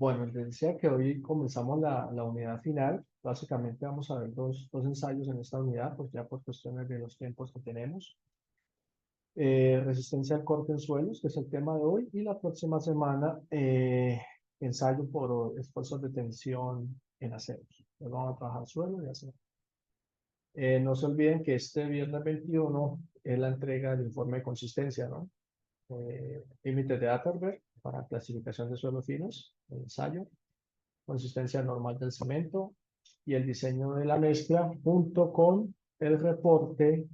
Bueno, les decía que hoy comenzamos la unidad final. Básicamente vamos a ver dos ensayos en esta unidad, pues ya por cuestiones de los tiempos que tenemos. Resistencia al corte en suelos, que es el tema de hoy, y la próxima semana ensayo por esfuerzos de tensión en aceros. Entonces vamos a trabajar suelo y acero. No se olviden que este viernes 21 es la entrega del informe de consistencia, ¿no? Límites de Atterberg para clasificación de suelos finos, el ensayo, consistencia normal del cemento y el diseño de la mezcla junto con el reporte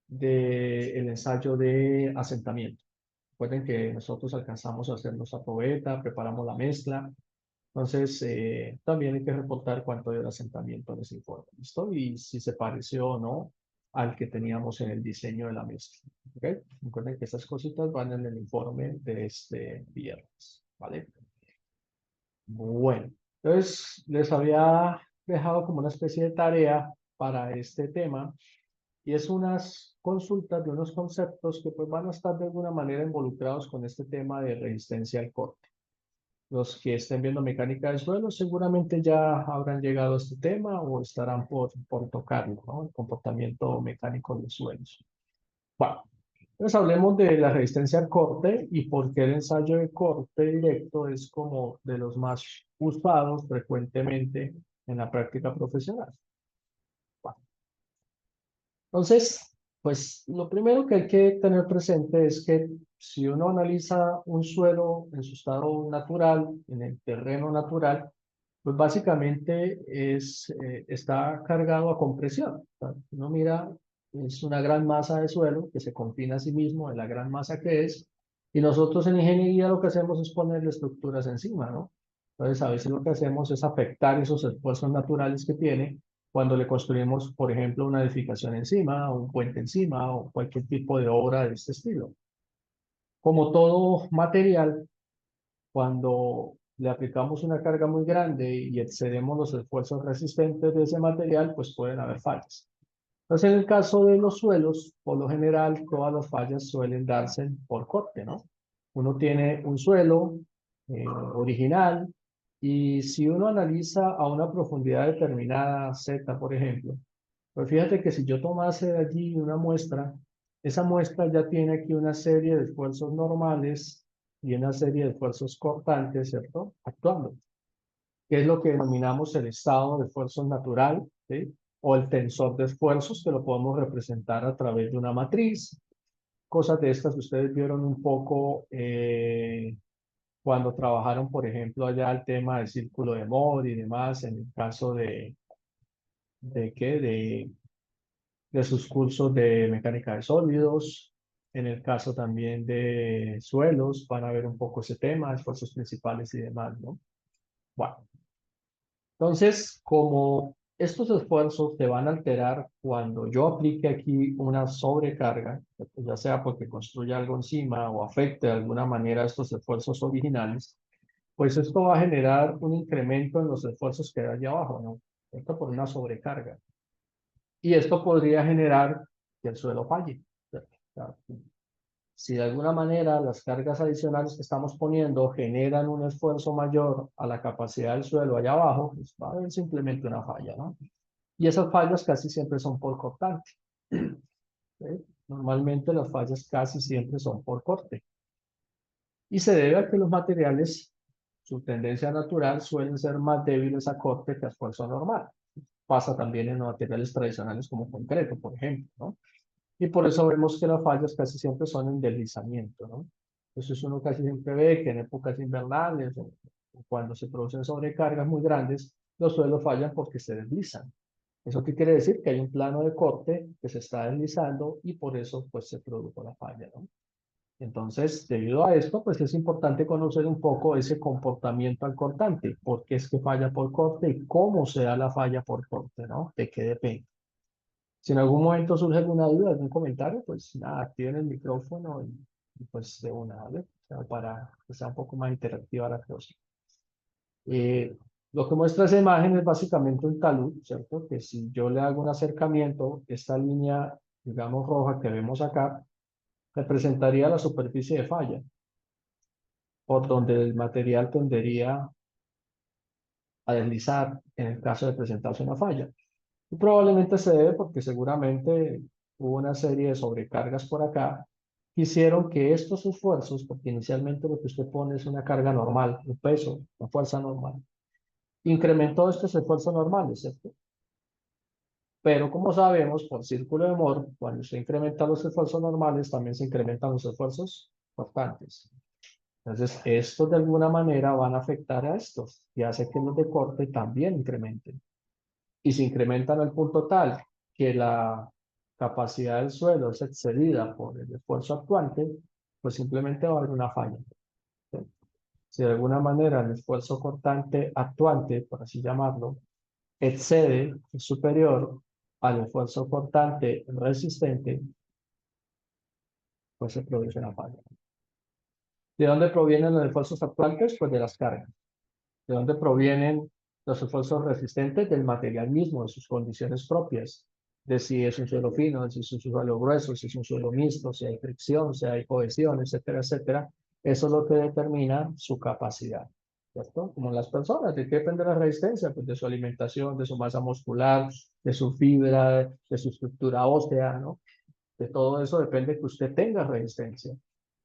del ensayo de asentamiento. Recuerden que nosotros alcanzamos a hacer nuestra probeta, preparamos la mezcla, entonces también hay que reportar cuánto dio el asentamiento en ese informe, ¿listo? Y si se pareció o no al que teníamos en el diseño de la mezcla. ¿Ok? Recuerden que estas cositas van en el informe de este viernes, ¿vale? Bueno, entonces les había dejado como una especie de tarea para este tema y es unas consultas de unos conceptos que pues van a estar de alguna manera involucrados con este tema de resistencia al corte. Los que estén viendo mecánica de suelo seguramente ya habrán llegado a este tema o estarán por tocarlo, ¿no? El comportamiento mecánico de suelos. Bueno, entonces hablemos de la resistencia al corte y por qué el ensayo de corte directo es como de los más usados frecuentemente en la práctica profesional. Bueno, entonces, pues lo primero que hay que tener presente es que si uno analiza un suelo en su estado natural, en el terreno natural, pues básicamente está cargado a compresión. O sea, uno mira, es una gran masa de suelo que se confina a sí mismo en la gran masa que es, y nosotros en ingeniería lo que hacemos es ponerle estructuras encima, ¿no? Entonces, a veces lo que hacemos es afectar esos esfuerzos naturales que tiene cuando le construimos, por ejemplo, una edificación encima, o un puente encima, o cualquier tipo de obra de este estilo. Como todo material, cuando le aplicamos una carga muy grande y excedemos los esfuerzos resistentes de ese material, pues pueden haber fallas. Entonces, en el caso de los suelos, por lo general, todas las fallas suelen darse por corte, ¿no? Uno tiene un suelo original y si uno analiza a una profundidad determinada, Z, por ejemplo, pues fíjate que si yo tomase de allí una muestra, esa muestra ya tiene aquí una serie de esfuerzos normales y una serie de esfuerzos cortantes, ¿cierto? Actuando, que es lo que denominamos el estado de esfuerzos natural, ¿sí? O el tensor de esfuerzos, que lo podemos representar a través de una matriz. Cosas de estas ustedes vieron un poco cuando trabajaron, por ejemplo, allá el tema del círculo de Moore y demás, en el caso ¿de qué? De sus cursos de mecánica de sólidos. En el caso también de suelos, van a ver un poco ese tema, esfuerzos principales y demás, ¿no? Bueno, entonces, como estos esfuerzos se van a alterar cuando yo aplique aquí una sobrecarga, ya sea porque construya algo encima o afecte de alguna manera estos esfuerzos originales, pues esto va a generar un incremento en los esfuerzos que hay allá abajo, ¿no? Esto por una sobrecarga. Y esto podría generar que el suelo falle. O sea, si de alguna manera las cargas adicionales que estamos poniendo generan un esfuerzo mayor a la capacidad del suelo allá abajo, pues va a haber simplemente una falla, ¿no? Y esas fallas casi siempre son por cortante. ¿Sí? Normalmente las fallas casi siempre son por corte. Y se debe a que los materiales, su tendencia natural, suelen ser más débiles a corte que a esfuerzo normal. Pasa también en los materiales tradicionales como concreto, por ejemplo, ¿no? Y por eso vemos que las fallas casi siempre son en deslizamiento, ¿no? Entonces uno casi siempre ve que en épocas invernales o cuando se producen sobrecargas muy grandes, los suelos fallan porque se deslizan. ¿Eso qué quiere decir? Que hay un plano de corte que se está deslizando y por eso pues se produjo la falla, ¿no? Entonces, debido a esto, pues es importante conocer un poco ese comportamiento al cortante, por qué es que falla por corte y cómo se da la falla por corte, ¿no? ¿De qué depende? Si en algún momento surge alguna duda, algún comentario, pues nada, activen el micrófono y pues de una, ¿vale? O sea, para que sea un poco más interactiva la cosa. Eh, lo que muestra esa imagen es básicamente un talud, ¿cierto? Que si yo le hago un acercamiento, esta línea, digamos, roja que vemos acá, representaría la superficie de falla, por donde el material tendería a deslizar en el caso de presentarse una falla. Y probablemente se debe porque seguramente hubo una serie de sobrecargas por acá que hicieron que estos esfuerzos, porque inicialmente lo que usted pone es una carga normal, un peso, una fuerza normal, incrementó estos esfuerzos normales, ¿cierto? Pero como sabemos, por círculo de Moore, cuando se incrementan los esfuerzos normales, también se incrementan los esfuerzos cortantes. Entonces, estos de alguna manera van a afectar a estos y hace que los de corte también incrementen. Y se incrementan al punto tal que la capacidad del suelo es excedida por el esfuerzo actuante, pues simplemente va a haber una falla. ¿Sí? Si de alguna manera el esfuerzo cortante actuante, por así llamarlo, excede, es superior al esfuerzo cortante resistente, pues se produce una falla. ¿De dónde provienen los esfuerzos actuantes? Pues de las cargas. ¿De dónde provienen los esfuerzos resistentes? Del material mismo, de sus condiciones propias, de si es un suelo fino, de si es un suelo grueso, si es un suelo mixto, si hay fricción, si hay cohesión, etcétera, etcétera. Eso es lo que determina su capacidad, ¿cierto? Como en las personas, ¿de qué depende la resistencia? Pues de su alimentación, de su masa muscular, de su fibra, de su estructura ósea, ¿no? De todo eso depende que usted tenga resistencia.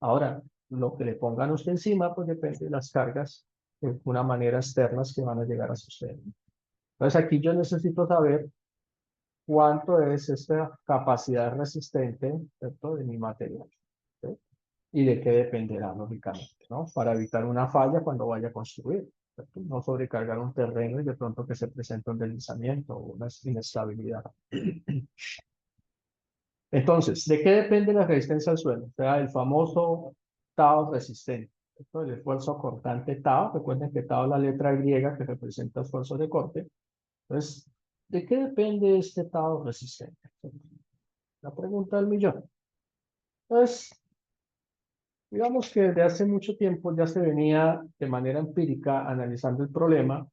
Ahora, lo que le pongan usted encima, pues depende de las cargas de una manera externas que van a llegar a usted. Entonces aquí yo necesito saber cuánto es esta capacidad resistente, ¿cierto? De mi material, ¿sí? Y de qué dependerá, lógicamente, ¿no? Para evitar una falla cuando vaya a construir, ¿cierto? No sobrecargar un terreno y de pronto que se presente un deslizamiento o una inestabilidad. Entonces, ¿de qué depende la resistencia al suelo? O sea, el famoso Tao resistente. Esto el esfuerzo cortante Tao. Recuerden que Tao es la letra griega que representa esfuerzo de corte. Entonces, ¿de qué depende este Tao resistente? La pregunta del millón. Entonces, digamos que desde hace mucho tiempo ya se venía de manera empírica analizando el problema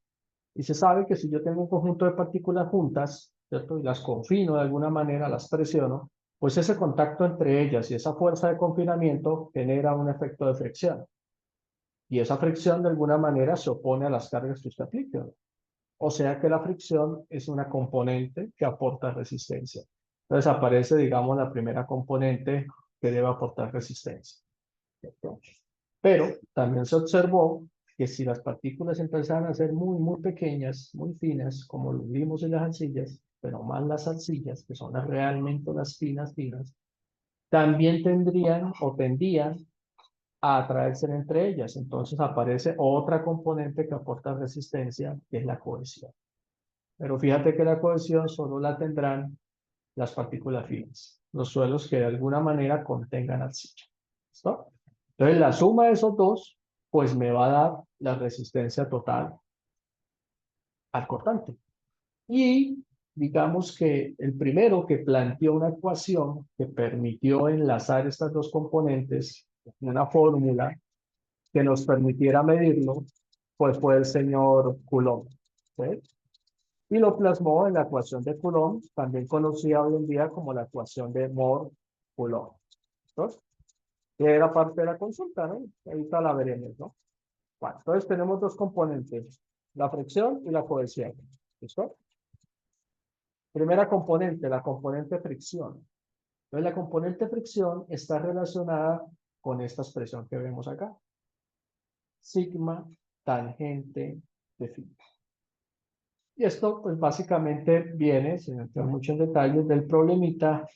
y se sabe que si yo tengo un conjunto de partículas juntas, ¿cierto? Y las confino de alguna manera, las presiono, pues ese contacto entre ellas y esa fuerza de confinamiento genera un efecto de fricción. Y esa fricción de alguna manera se opone a las cargas que usted aplique. O sea que la fricción es una componente que aporta resistencia. Entonces aparece, digamos, la primera componente que debe aportar resistencia, ¿cierto? Pero también se observó que si las partículas empezaran a ser muy, muy pequeñas, muy finas, como lo vimos en las arcillas, pero más las arcillas, que son realmente las finas, finas, también tendrían o tendían a atraerse entre ellas. Entonces aparece otra componente que aporta resistencia, que es la cohesión. Pero fíjate que la cohesión solo la tendrán las partículas finas, los suelos que de alguna manera contengan arcilla. ¿Listo? Entonces la suma de esos dos, pues me va a dar la resistencia total al cortante. Y digamos que el primero que planteó una ecuación que permitió enlazar estas dos componentes en una fórmula que nos permitiera medirlo, pues fue el señor Coulomb. ¿Sí? Y lo plasmó en la ecuación de Coulomb, también conocida hoy en día como la ecuación de Moore-Coulomb. ¿Entonces? Que era parte de la consulta, ¿no? Ahorita la veremos, ¿no? Bueno, entonces tenemos dos componentes, la fricción y la cohesión. ¿Listo? Primera componente, la componente fricción. Entonces, la componente fricción está relacionada con esta expresión que vemos acá. Sigma tangente de phi. Y esto, pues básicamente viene, sin entrar mucho en detalles, del problemita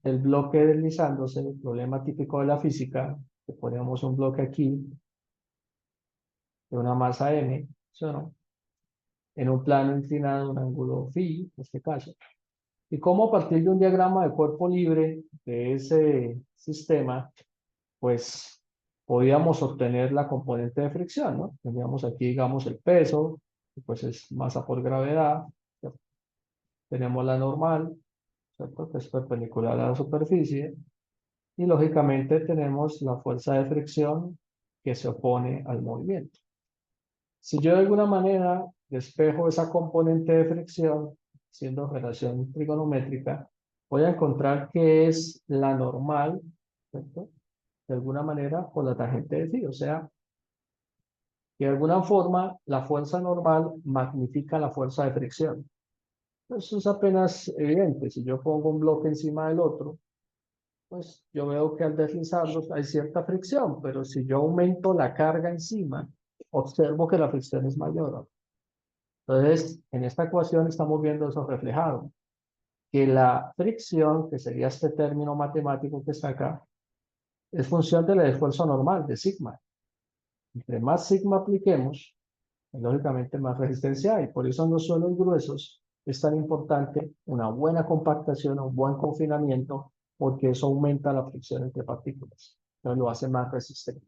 del bloque deslizándose, el problema típico de la física, que ponemos un bloque aquí de una masa m, ¿sí o no? En un plano inclinado, un ángulo phi, en este caso. Y cómo a partir de un diagrama de cuerpo libre de ese sistema, pues podíamos obtener la componente de fricción, ¿no? Teníamos aquí, digamos, el peso, que pues es masa por gravedad, ¿cierto? Tenemos la normal, ¿cierto? Que es perpendicular a la superficie, y lógicamente tenemos la fuerza de fricción que se opone al movimiento. Si yo de alguna manera despejo esa componente de fricción, siendo relación trigonométrica, voy a encontrar que es la normal, ¿cierto? De alguna manera por la tangente de phi, o sea, que de alguna forma la fuerza normal magnifica la fuerza de fricción. Eso es apenas evidente. Si yo pongo un bloque encima del otro, pues yo veo que al deslizarlos hay cierta fricción, pero si yo aumento la carga encima, observo que la fricción es mayor. Entonces, en esta ecuación estamos viendo eso reflejado, que la fricción, que sería este término matemático que está acá, es función del esfuerzo normal, de sigma. Entre más sigma apliquemos, lógicamente más resistencia hay. Por eso en los suelos gruesos es tan importante una buena compactación, un buen confinamiento, porque eso aumenta la fricción entre partículas. Entonces lo hace más resistente.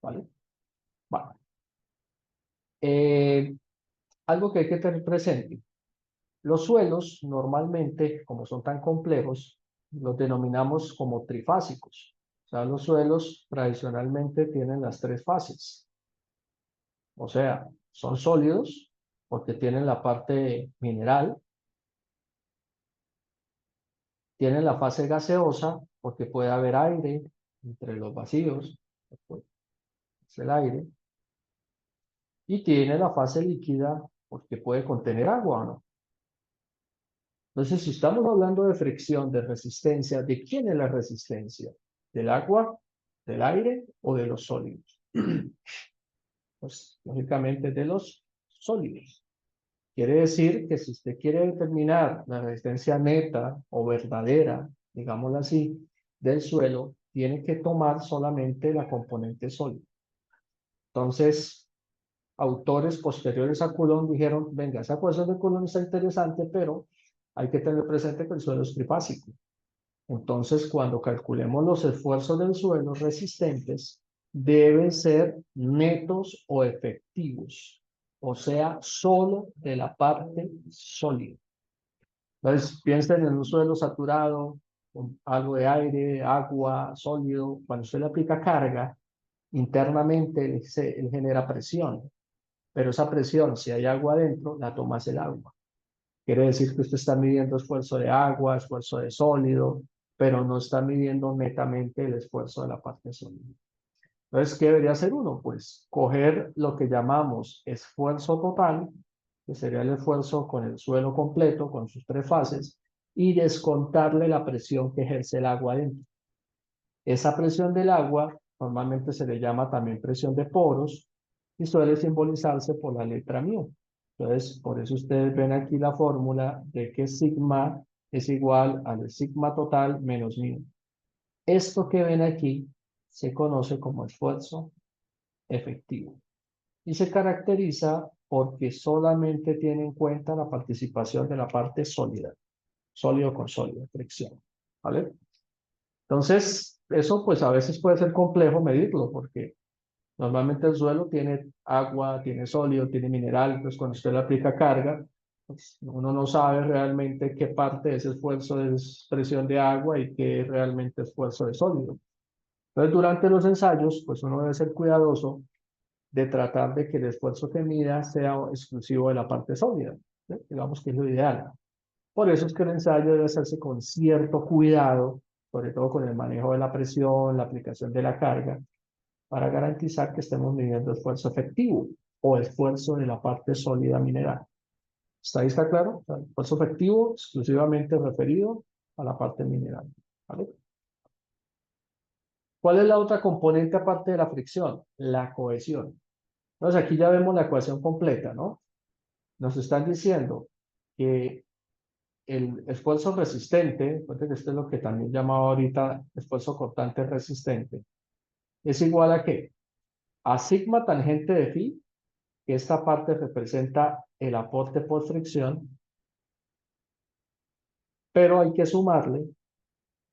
¿Vale? Bueno. Algo que hay que tener presente. Los suelos normalmente, como son tan complejos, los denominamos como trifásicos. O sea, los suelos tradicionalmente tienen las tres fases. O sea, son sólidos porque tienen la parte mineral, tienen la fase gaseosa porque puede haber aire entre los vacíos, pues, es el aire, y tiene la fase líquida porque puede contener agua o no. Entonces, si estamos hablando de fricción, de resistencia, ¿de quién es la resistencia? ¿Del agua, del aire o de los sólidos? Pues, lógicamente, de los sólidos. Quiere decir que si usted quiere determinar la resistencia neta o verdadera, digámoslo así, del suelo, tiene que tomar solamente la componente sólida. Entonces, autores posteriores a Coulomb dijeron, venga, esa ecuación de Coulomb está interesante, pero hay que tener presente que el suelo es trifásico. Entonces, cuando calculemos los esfuerzos del suelo resistentes, deben ser netos o efectivos, o sea, solo de la parte sólida. Entonces, piensen en un suelo saturado, con algo de aire, agua, sólido. Cuando usted le aplica carga, internamente él genera presión, pero esa presión, si hay agua adentro, la toma el agua. Quiere decir que usted está midiendo esfuerzo de agua, esfuerzo de sólido, pero no está midiendo netamente el esfuerzo de la parte sólida. Entonces, ¿qué debería hacer uno? Pues coger lo que llamamos esfuerzo total, que sería el esfuerzo con el suelo completo, con sus tres fases, y descontarle la presión que ejerce el agua adentro. Esa presión del agua normalmente se le llama también presión de poros y suele simbolizarse por la letra μ. Entonces, por eso ustedes ven aquí la fórmula de que sigma es igual al sigma total menos μ. Esto que ven aquí se conoce como esfuerzo efectivo y se caracteriza porque solamente tiene en cuenta la participación de la parte sólida, sólido con sólido, fricción, ¿vale? Entonces, eso pues a veces puede ser complejo medirlo porque normalmente el suelo tiene agua, tiene sólido, tiene mineral, pues cuando usted le aplica carga, pues uno no sabe realmente qué parte de ese esfuerzo es presión de agua y qué es realmente esfuerzo de sólido. Entonces, durante los ensayos, pues uno debe ser cuidadoso de tratar de que el esfuerzo que mida sea exclusivo de la parte sólida, ¿sí? Digamos que es lo ideal. Por eso es que el ensayo debe hacerse con cierto cuidado, sobre todo con el manejo de la presión, la aplicación de la carga, para garantizar que estemos midiendo esfuerzo efectivo o esfuerzo de la parte sólida mineral. ¿Está ahí, está claro? O sea, esfuerzo efectivo exclusivamente referido a la parte mineral. ¿Vale? ¿Cuál es la otra componente aparte de la fricción? La cohesión. Entonces aquí ya vemos la ecuación completa, ¿no? Nos están diciendo que el esfuerzo resistente, porque esto es lo que también llamaba ahorita esfuerzo cortante resistente, es igual a ¿qué? A sigma tangente de phi, que esta parte representa el aporte por fricción, pero hay que sumarle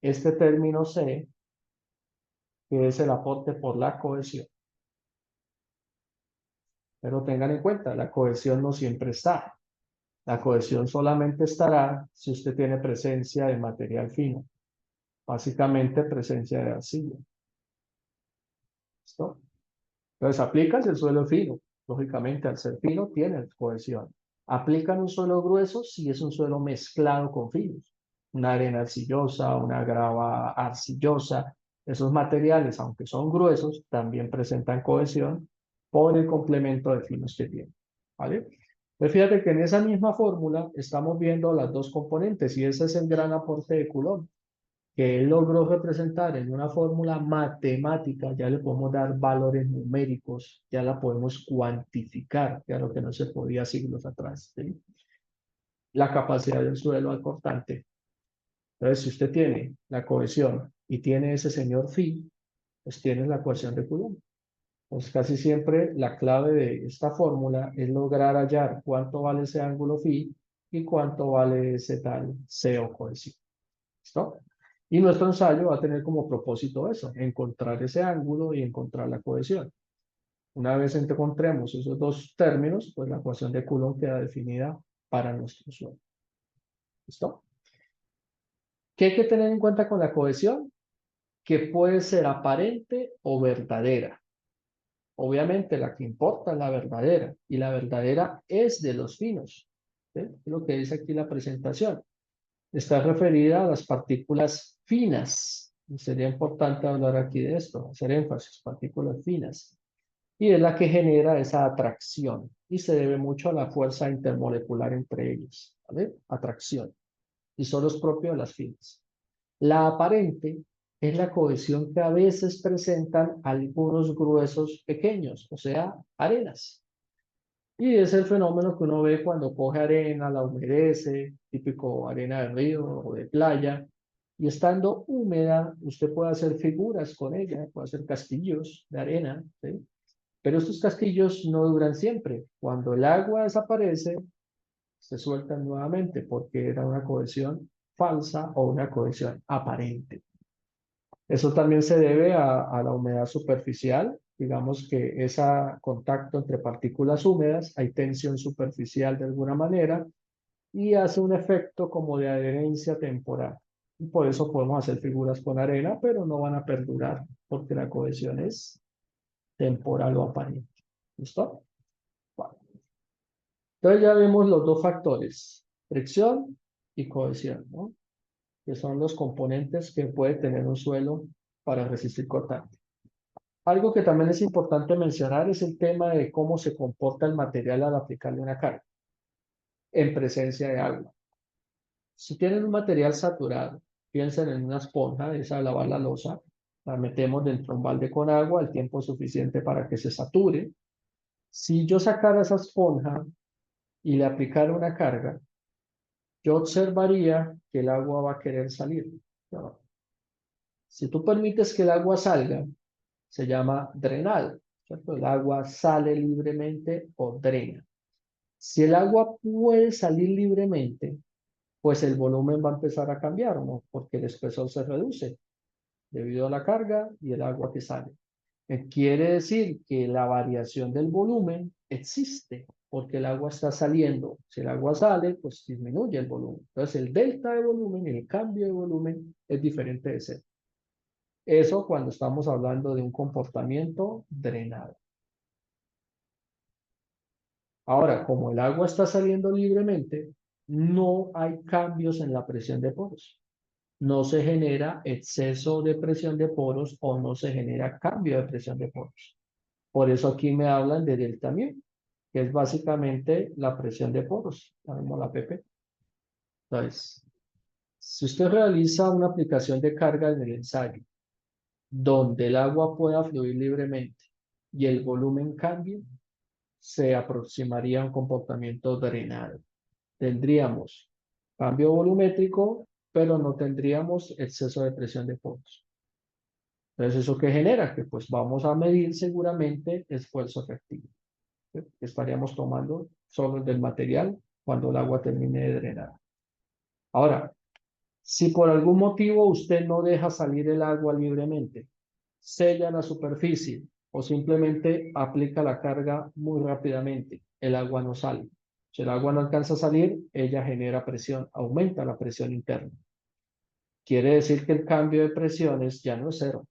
este término C, que es el aporte por la cohesión. Pero tengan en cuenta, la cohesión no siempre está. La cohesión solamente estará si usted tiene presencia de material fino, básicamente presencia de arcilla. ¿Listo? Entonces aplicas el suelo fino, lógicamente al ser fino tiene cohesión. Aplican un suelo grueso si es un suelo mezclado con finos, una arena arcillosa, una grava arcillosa. Esos materiales, aunque son gruesos, también presentan cohesión por el complemento de finos que tiene. ¿Vale? Pues fíjate que en esa misma fórmula estamos viendo las dos componentes y ese es el gran aporte de Coulomb, que él logró representar en una fórmula matemática, ya le podemos dar valores numéricos, ya la podemos cuantificar, que era lo que no se podía siglos atrás, ¿sí? La capacidad del suelo al cortante. Entonces, si usted tiene la cohesión y tiene ese señor phi, pues tiene la ecuación de Coulomb. Pues casi siempre la clave de esta fórmula es lograr hallar cuánto vale ese ángulo phi y cuánto vale ese tal C o cohesión. ¿Listo? Y nuestro ensayo va a tener como propósito eso, encontrar ese ángulo y encontrar la cohesión. Una vez encontremos esos dos términos, pues la ecuación de Coulomb queda definida para nuestro suelo. ¿Listo? ¿Qué hay que tener en cuenta con la cohesión? Que puede ser aparente o verdadera. Obviamente la que importa es la verdadera, y la verdadera es de los finos. ¿Sí? Es lo que dice aquí la presentación. Está referida a las partículas finas. Y sería importante hablar aquí de esto, hacer énfasis, partículas finas. Y es la que genera esa atracción. Y se debe mucho a la fuerza intermolecular entre ellas. ¿Vale? Atracción. Y solo es propio de las finas. La aparente es la cohesión que a veces presentan algunos gruesos pequeños, o sea, arenas. Y es el fenómeno que uno ve cuando coge arena, la humedece, típico arena de río o de playa, y estando húmeda, usted puede hacer figuras con ella, puede hacer castillos de arena, ¿sí? Pero estos castillos no duran siempre. Cuando el agua desaparece, se sueltan nuevamente porque era una cohesión falsa o una cohesión aparente. Eso también se debe a la humedad superficial. Digamos que ese contacto entre partículas húmedas, hay tensión superficial de alguna manera y hace un efecto como de adherencia temporal. Y por eso podemos hacer figuras con arena, pero no van a perdurar porque la cohesión es temporal o aparente. ¿Listo? Bueno. Entonces ya vemos los dos factores, fricción y cohesión, ¿no? Que son los componentes que puede tener un suelo para resistir cortante. Algo que también es importante mencionar es el tema de cómo se comporta el material al aplicarle una carga en presencia de agua. Si tienen un material saturado, piensen en una esponja de esa de lavar la loza, la metemos dentro de un balde con agua el tiempo suficiente para que se sature. Si yo sacara esa esponja y le aplicara una carga, yo observaría que el agua va a querer salir. ¿No? Si tú permites que el agua salga, se llama drenado, ¿cierto? El agua sale libremente o drena. Si el agua puede salir libremente, pues el volumen va a empezar a cambiar, ¿no? Porque el espesor se reduce debido a la carga y el agua que sale. Quiere decir que la variación del volumen existe porque el agua está saliendo. Si el agua sale, pues disminuye el volumen. Entonces el delta de volumen, el cambio de volumen es diferente de cero. Eso cuando estamos hablando de un comportamiento drenado. Ahora, como el agua está saliendo libremente, no hay cambios en la presión de poros. No se genera exceso de presión de poros o no se genera cambio de presión de poros. Por eso aquí me hablan de delta mu, que es básicamente la presión de poros, la PP. Entonces, si usted realiza una aplicación de carga en el ensayo, donde el agua pueda fluir libremente y el volumen cambie, se aproximaría a un comportamiento drenado. Tendríamos cambio volumétrico, pero no tendríamos exceso de presión de poros. Entonces, ¿eso qué genera? Que pues vamos a medir seguramente esfuerzo efectivo. ¿Sí? Estaríamos tomando solo el del material cuando el agua termine de drenar. Ahora, si por algún motivo usted no deja salir el agua libremente, sella la superficie o simplemente aplica la carga muy rápidamente, el agua no sale. Si el agua no alcanza a salir, ella genera presión, aumenta la presión interna. Quiere decir que el cambio de presiones ya no es cero,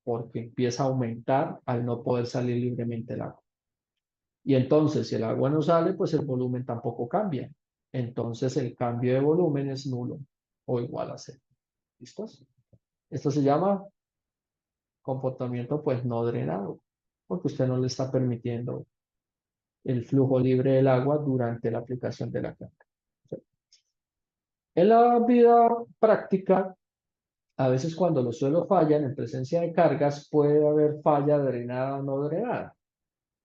porque empieza a aumentar al no poder salir libremente el agua. Y entonces, si el agua no sale, pues el volumen tampoco cambia. Entonces, el cambio de volumen es nulo o igual a cero. ¿Listos? Esto se llama comportamiento, pues, no drenado, porque usted no le está permitiendo el flujo libre del agua durante la aplicación de la carga. En la vida práctica, a veces cuando los suelos fallan en presencia de cargas, puede haber falla drenada o no drenada.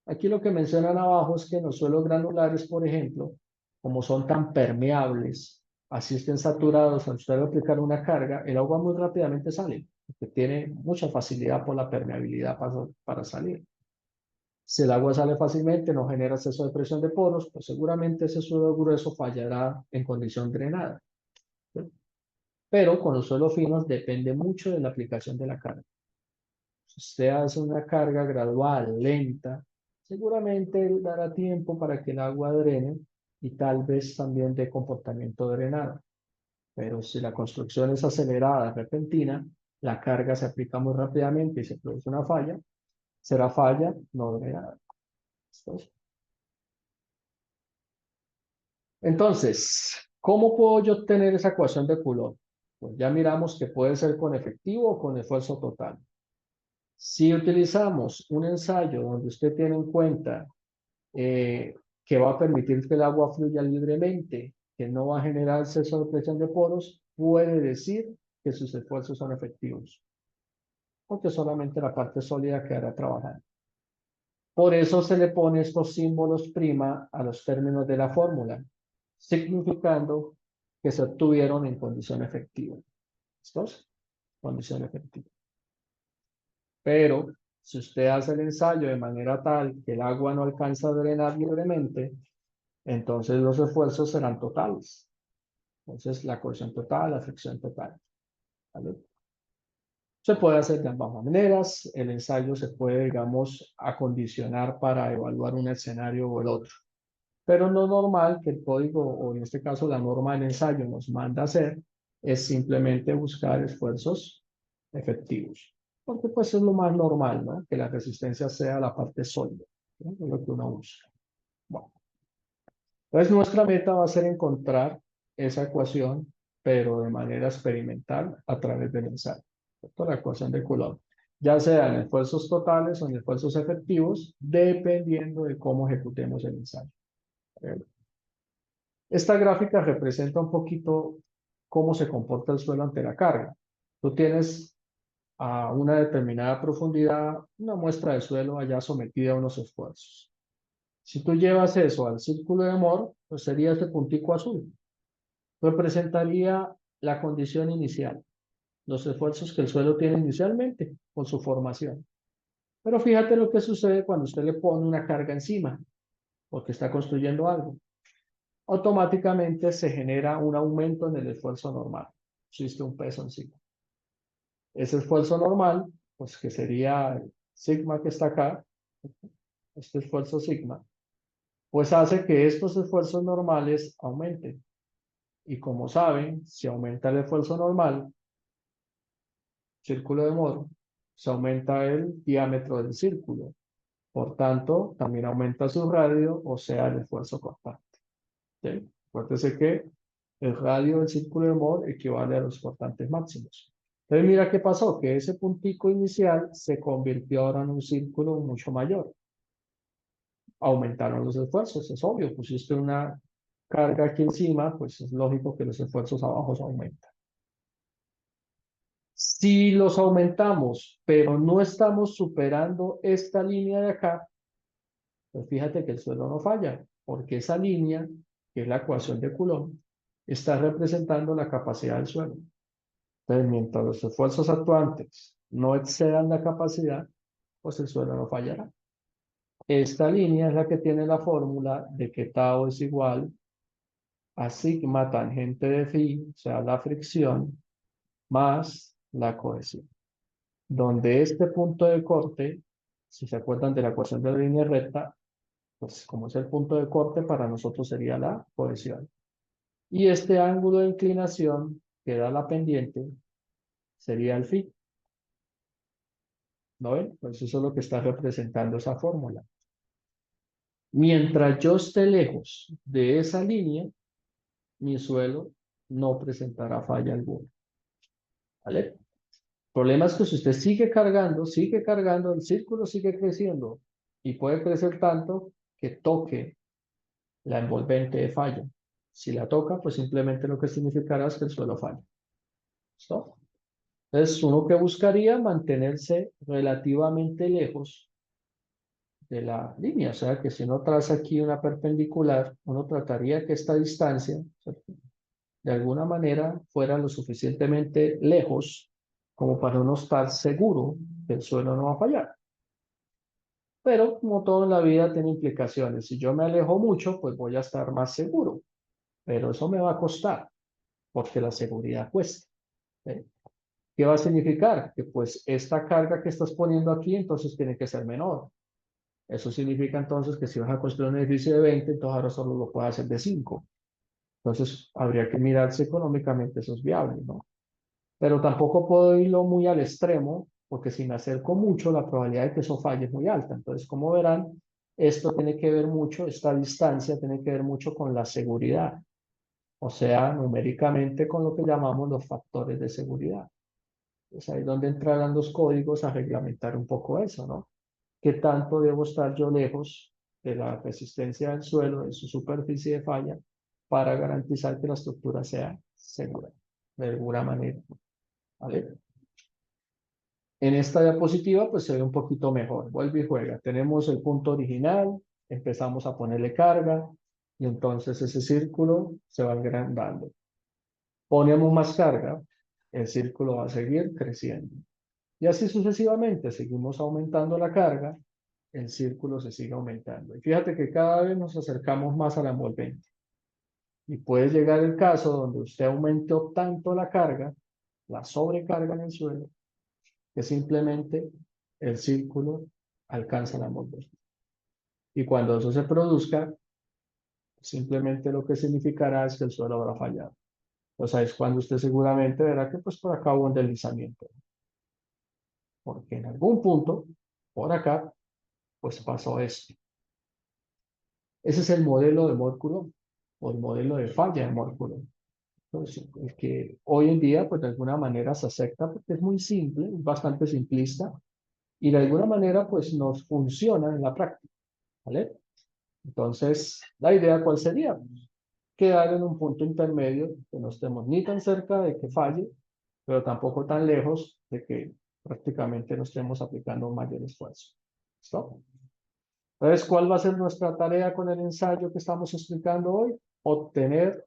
Aquí lo que mencionan abajo es que en los suelos granulares, por ejemplo, como son tan permeables, así estén saturados, al usted aplicar una carga, el agua muy rápidamente sale, porque tiene mucha facilidad por la permeabilidad para salir. Si el agua sale fácilmente, no genera exceso de presión de poros, pues seguramente ese suelo grueso fallará en condición drenada. ¿Sí? Pero con los suelos finos depende mucho de la aplicación de la carga. Si usted hace una carga gradual, lenta, seguramente dará tiempo para que el agua drene y tal vez también de comportamiento drenado. Pero si la construcción es acelerada, repentina, la carga se aplica muy rápidamente y se produce una falla, será falla no drenada. Entonces, ¿cómo puedo yo obtener esa ecuación de Coulomb? Pues ya miramos que puede ser con efectivo o con esfuerzo total. Si utilizamos un ensayo donde usted tiene en cuenta que va a permitir que el agua fluya libremente, que no va a generar exceso de presión de poros, puede decir que sus esfuerzos son efectivos, porque solamente la parte sólida quedará trabajando. Por eso se le pone estos símbolos prima a los términos de la fórmula, significando que se obtuvieron en condición efectiva. ¿Estos? Condición efectiva. Pero si usted hace el ensayo de manera tal que el agua no alcanza a drenar libremente, entonces los esfuerzos serán totales. Entonces la cohesión total, la fricción total. ¿Vale? Se puede hacer de ambas maneras. El ensayo se puede, digamos, acondicionar para evaluar un escenario o el otro. Pero lo normal que el código, o en este caso la norma del ensayo, nos manda a hacer es simplemente buscar esfuerzos efectivos. Porque pues es lo más normal, ¿no? Que la resistencia sea la parte sólida, ¿no? Es lo que uno busca. Bueno, entonces nuestra meta va a ser encontrar esa ecuación, pero de manera experimental a través del ensayo. ¿Cierto? La ecuación de Coulomb. Ya sea en esfuerzos totales o en esfuerzos efectivos, dependiendo de cómo ejecutemos el ensayo. Esta gráfica representa un poquito cómo se comporta el suelo ante la carga. Tú tienes a una determinada profundidad una muestra de suelo allá sometida a unos esfuerzos. Si tú llevas eso al círculo de Moore, pues sería este puntico azul. Representaría la condición inicial, los esfuerzos que el suelo tiene inicialmente con su formación. Pero fíjate lo que sucede cuando usted le pone una carga encima, porque está construyendo algo. Automáticamente se genera un aumento en el esfuerzo normal. Existe un peso encima. Ese esfuerzo normal, pues que sería el sigma que está acá, este esfuerzo sigma, pues hace que estos esfuerzos normales aumenten. Y como saben, si aumenta el esfuerzo normal, círculo de Moore, se aumenta el diámetro del círculo. Por tanto, también aumenta su radio, o sea, el esfuerzo constante. ¿Sí? Acuérdese que el radio del círculo de Moore equivale a los cortantes máximos. Entonces, mira qué pasó, que ese puntico inicial se convirtió ahora en un círculo mucho mayor. Aumentaron los esfuerzos, es obvio, pusiste una carga aquí encima, pues es lógico que los esfuerzos abajo se aumentan. Si los aumentamos, pero no estamos superando esta línea de acá, pues fíjate que el suelo no falla, porque esa línea, que es la ecuación de Coulomb, está representando la capacidad del suelo. Entonces, mientras los esfuerzos actuantes no excedan la capacidad, pues el suelo no fallará. Esta línea es la que tiene la fórmula de que tau es igual a sigma tangente de phi, o sea, la fricción, más la cohesión. Donde este punto de corte, si se acuerdan de la ecuación de la línea recta, pues como es el punto de corte, para nosotros sería la cohesión. Y este ángulo de inclinación que da la pendiente sería el phi. ¿No ven? Pues eso es lo que está representando esa fórmula. Mientras yo esté lejos de esa línea, mi suelo no presentará falla alguna. ¿Vale? problema es que si usted sigue cargando, el círculo sigue creciendo y puede crecer tanto que toque la envolvente de falla. Si la toca, pues simplemente lo que significará es que el suelo falla. ¿Listo? Entonces, uno que buscaría mantenerse relativamente lejos de la línea, o sea que si uno traza aquí una perpendicular, uno trataría que esta distancia, ¿cierto?, de alguna manera fuera lo suficientemente lejos como para uno estar seguro que el suelo no va a fallar. Pero como todo en la vida tiene implicaciones, si yo me alejo mucho, pues voy a estar más seguro, pero eso me va a costar, porque la seguridad cuesta. ¿Sí? ¿Qué va a significar? Que pues esta carga que estás poniendo aquí, entonces tiene que ser menor. Eso significa entonces que si vas a construir un edificio de 20, entonces ahora solo lo puedes hacer de 5. Entonces habría que mirar si económicamente eso es viable, ¿no? Pero tampoco puedo irlo muy al extremo, porque si me acerco mucho, la probabilidad de que eso falle es muy alta. Entonces, como verán, esto tiene que ver mucho, esta distancia tiene que ver mucho con la seguridad, o sea, numéricamente con lo que llamamos los factores de seguridad. Es ahí donde entrarán los códigos a reglamentar un poco eso, ¿no? ¿Qué tanto debo estar yo lejos de la resistencia del suelo, de su superficie de falla, para garantizar que la estructura sea segura, de alguna manera? ¿Vale? En esta diapositiva pues se ve un poquito mejor. Vuelve y juega. Tenemos el punto original, empezamos a ponerle carga y entonces ese círculo se va agrandando. Ponemos más carga, el círculo va a seguir creciendo. Y así sucesivamente, seguimos aumentando la carga, el círculo se sigue aumentando. Y fíjate que cada vez nos acercamos más a la envolvente. Y puede llegar el caso donde usted aumentó tanto la carga, la sobrecarga en el suelo, que simplemente el círculo alcanza la envolvente. Y cuando eso se produzca, simplemente lo que significará es que el suelo habrá fallado. O sea, es cuando usted seguramente verá que pues por acá hubo un deslizamiento. Porque en algún punto, por acá, pues pasó esto. Ese es el modelo de Morculo o el modelo de falla de Morculo. Entonces, el que hoy en día, pues de alguna manera se acepta porque es muy simple, es bastante simplista y de alguna manera, pues nos funciona en la práctica, ¿vale? Entonces, la idea, ¿cuál sería? Quedar en un punto intermedio, que no estemos ni tan cerca de que falle, pero tampoco tan lejos de que prácticamente no estemos aplicando un mayor esfuerzo. ¿Listo? Entonces, ¿cuál va a ser nuestra tarea con el ensayo que estamos explicando hoy? Obtener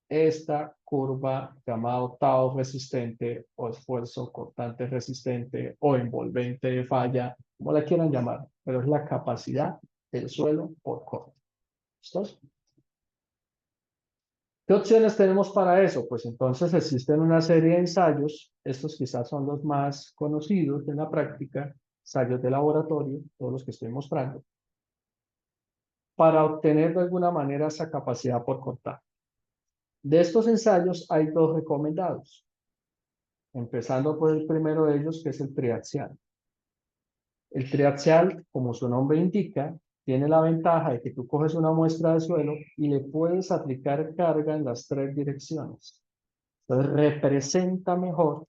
esta curva llamado tau resistente o esfuerzo cortante resistente o envolvente de falla, como la quieran llamar, pero es la capacidad del suelo por corte. ¿Listos? ¿Qué opciones tenemos para eso? Pues entonces existen una serie de ensayos, estos quizás son los más conocidos en la práctica, ensayos de laboratorio, todos los que estoy mostrando, para obtener de alguna manera esa capacidad por cortar. De estos ensayos hay dos recomendados, empezando por el primero de ellos, que es el triaxial. El triaxial, como su nombre indica, tiene la ventaja de que tú coges una muestra de suelo y le puedes aplicar carga en las tres direcciones. Entonces representa mejor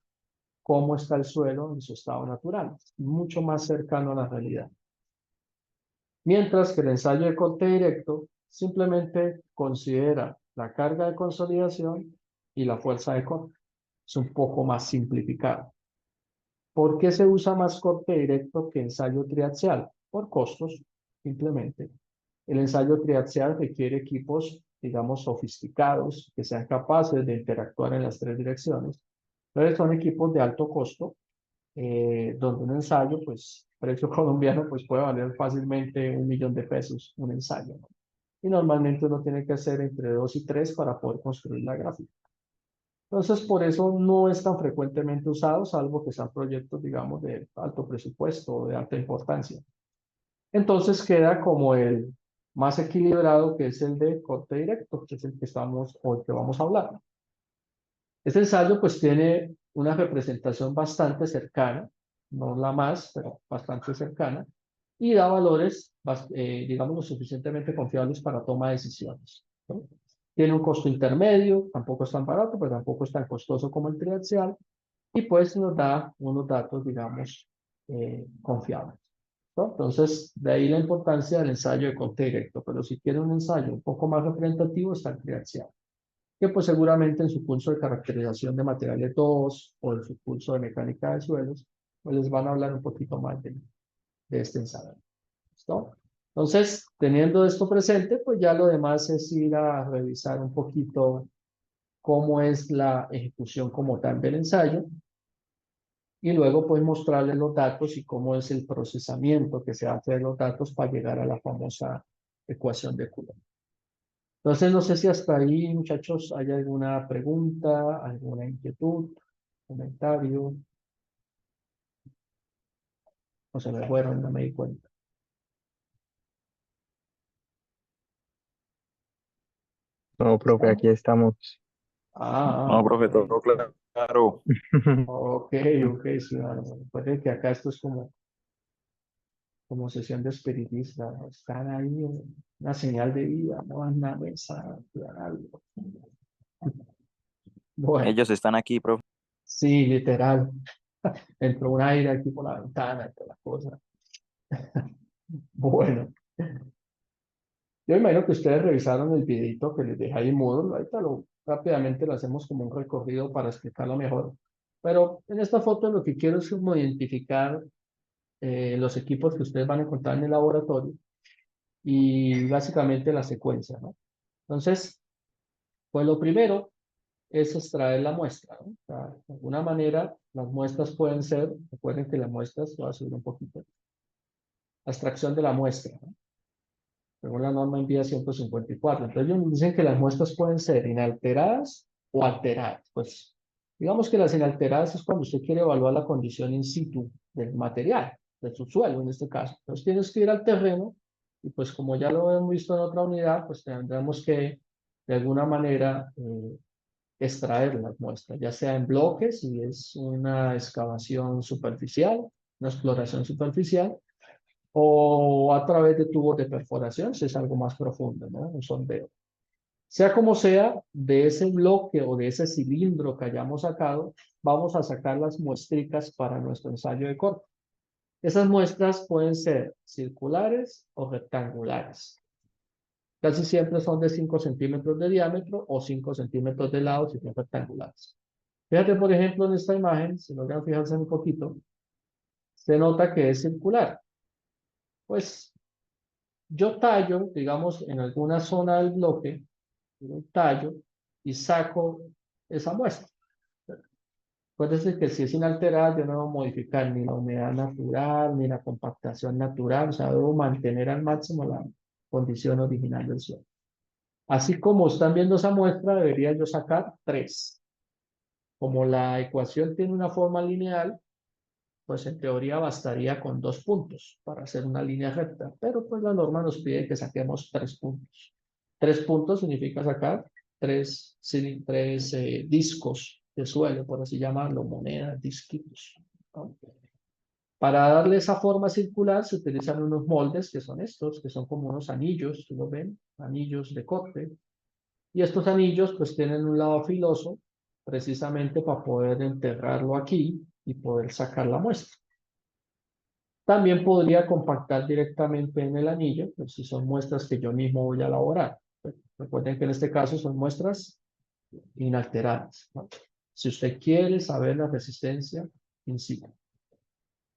cómo está el suelo en su estado natural, mucho más cercano a la realidad. Mientras que el ensayo de corte directo simplemente considera la carga de consolidación y la fuerza de corte. Es un poco más simplificado. ¿Por qué se usa más corte directo que ensayo triaxial? Por costos, simplemente. El ensayo triaxial requiere equipos, digamos, sofisticados, que sean capaces de interactuar en las tres direcciones. Entonces son equipos de alto costo, donde un ensayo, pues, precio colombiano, pues puede valer fácilmente 1.000.000 de pesos un ensayo, ¿no? Y normalmente uno tiene que hacer entre 2 y 3 para poder construir la gráfica. Entonces, por eso no es tan frecuentemente usado, salvo que sean proyectos, digamos, de alto presupuesto o de alta importancia. Entonces queda como el más equilibrado, que es el de corte directo, que es el que estamos o el que vamos a hablar. Este ensayo pues tiene una representación bastante cercana, no la más, pero bastante cercana, y da valores, digamos, lo suficientemente confiables para toma de decisiones, ¿no? Tiene un costo intermedio, tampoco es tan barato, pero tampoco es tan costoso como el triaxial, y pues nos da unos datos, digamos, confiables, ¿no? Entonces, de ahí la importancia del ensayo de corte directo, pero si quieren un ensayo un poco más representativo, está el credencial, que pues seguramente en su curso de caracterización de materiales 2 o en su curso de mecánica de suelos, pues les van a hablar un poquito más de este ensayo. ¿Listo? Entonces, teniendo esto presente, pues ya lo demás es ir a revisar un poquito cómo es la ejecución como tal del ensayo y luego pues mostrarles los datos y cómo es el procesamiento que se hace de los datos para llegar a la famosa ecuación de Coulomb. Entonces, no sé si hasta ahí, muchachos, hay alguna pregunta, alguna inquietud, comentario, o se me fueron, no me di cuenta. No, profe, aquí estamos. Ah, No, ok. profe, todo claro. Ok, ok, sí, bueno, recuerden que acá esto es como sesión de espiritista, ¿no? Están ahí, una señal de vida, no van a mesa, algo. Bueno, Ellos están aquí, profe. sí, literal. Entró un aire aquí por la ventana y toda la cosa. Bueno, yo imagino que ustedes revisaron el videito que les dejé ahí en Moodle. Ahorita rápidamente lo hacemos como un recorrido para explicarlo mejor. Pero en esta foto lo que quiero es como identificar los equipos que ustedes van a encontrar en el laboratorio y básicamente la secuencia, ¿no? Entonces, pues lo primero es extraer la muestra, ¿no? O sea, de alguna manera, las muestras pueden ser, recuerden que las muestras, voy a subir un poquito, la extracción de la muestra, ¿no? Según la norma en vía 154. Entonces, ellos nos dicen que las muestras pueden ser inalteradas o alteradas. Pues, digamos que las inalteradas es cuando usted quiere evaluar la condición in situ del material, de su suelo en este caso. Entonces, tienes que ir al terreno y pues como ya lo hemos visto en otra unidad, pues tendremos que de alguna manera extraer las muestras, ya sea en bloques, si es una excavación superficial, una exploración superficial, o a través de tubos de perforación, si es algo más profundo, ¿no? Un sondeo. Sea como sea, de ese bloque o de ese cilindro que hayamos sacado, vamos a sacar las muestricas para nuestro ensayo de corte. Esas muestras pueden ser circulares o rectangulares. Casi siempre son de 5 centímetros de diámetro o 5 centímetros de lado si son rectangulares. Fíjate, por ejemplo, en esta imagen, si logran fijarse un poquito, se nota que es circular. Pues yo tallo, digamos, en alguna zona del bloque, un tallo y saco esa muestra. Puede ser que si es inalterada, yo no debo modificar ni la humedad natural, ni la compactación natural, o sea, debo mantener al máximo la condición original del suelo. Así como están viendo esa muestra, debería yo sacar tres. Como la ecuación tiene una forma lineal, pues en teoría bastaría con 2 puntos para hacer una línea recta, pero pues la norma nos pide que saquemos 3 puntos. 3 puntos significa sacar tres discos de suelo, por así llamarlo, monedas, disquitos, ¿no? Para darle esa forma circular se utilizan unos moldes que son estos, que son como unos anillos, ¿lo ven? Anillos de corte. Y estos anillos pues tienen un lado filoso precisamente para poder enterrarlo aquí y poder sacar la muestra. También podría compactar directamente en el anillo, pues si son muestras que yo mismo voy a elaborar. Recuerden que en este caso son muestras inalteradas, ¿no? Si usted quiere saber la resistencia in situ.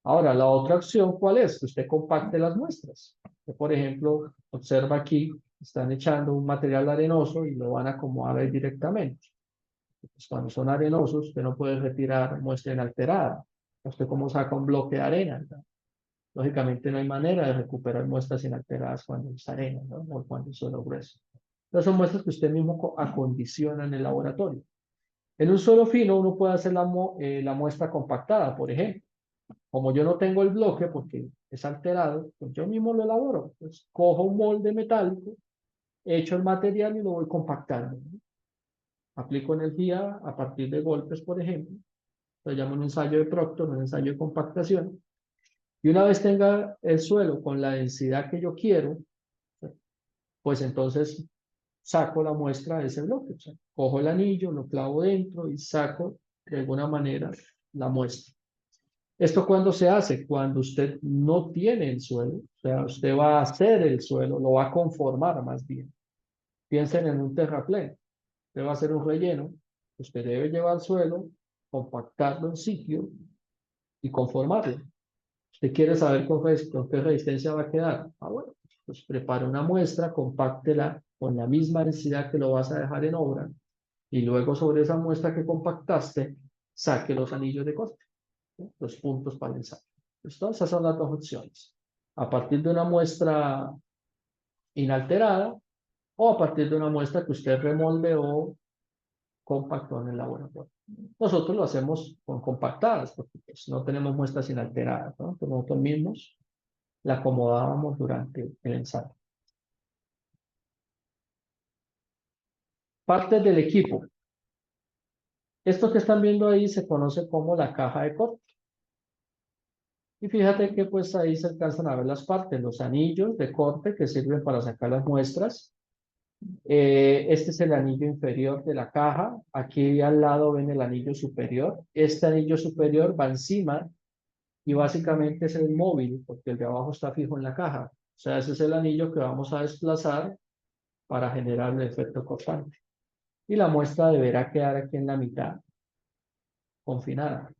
Ahora, la otra opción, ¿cuál es? Que usted compacte las muestras. Que, por ejemplo, observa aquí, están echando un material arenoso y lo van a acomodar ahí directamente. Pues cuando son arenosos, usted no puede retirar muestra inalterada. Usted cómo saca un bloque de arena, ¿no? Lógicamente no hay manera de recuperar muestras inalteradas cuando es arena, ¿no? O cuando es suelo grueso. Entonces son muestras que usted mismo acondiciona en el laboratorio. En un suelo fino uno puede hacer la muestra compactada, por ejemplo. Como yo no tengo el bloque porque es alterado, pues yo mismo lo elaboro. Pues cojo un molde metálico, echo el material y lo voy compactando, ¿no? Aplico energía a partir de golpes, por ejemplo. Lo llamo un ensayo de Proctor, un ensayo de compactación. Y una vez tenga el suelo con la densidad que yo quiero, pues entonces saco la muestra de ese bloque. O sea, cojo el anillo, lo clavo dentro y saco de alguna manera la muestra. ¿Esto cuándo se hace? Cuando usted no tiene el suelo, o sea, usted va a hacer el suelo, lo va a conformar más bien. Piensen en un terraplén. Usted va a hacer un relleno, usted debe llevar el suelo, compactarlo en sitio y conformarlo. ¿Usted quiere saber con qué resistencia va a quedar? Ah, bueno, pues prepare una muestra, compáctela con la misma densidad que lo vas a dejar en obra y luego sobre esa muestra que compactaste, saque los anillos de corte, ¿sí? Los puntos para el ensayo. ¿Listo? Esas son las dos opciones. A partir de una muestra inalterada o a partir de una muestra que usted remoldeó compactó en el laboratorio. Nosotros lo hacemos con compactadas porque pues, no tenemos muestras inalteradas, ¿no? Pero nosotros mismos la acomodábamos durante el ensayo. Partes del equipo. Esto que están viendo ahí se conoce como la caja de corte. Y fíjate que pues ahí se alcanzan a ver las partes, los anillos de corte que sirven para sacar las muestras. Este es el anillo inferior de la caja. Aquí al lado ven el anillo superior. Este anillo superior va encima y básicamente es el móvil porque el de abajo está fijo en la caja. O sea, ese es el anillo que vamos a desplazar para generar el efecto cortante. Y la muestra deberá quedar aquí en la mitad, confinada.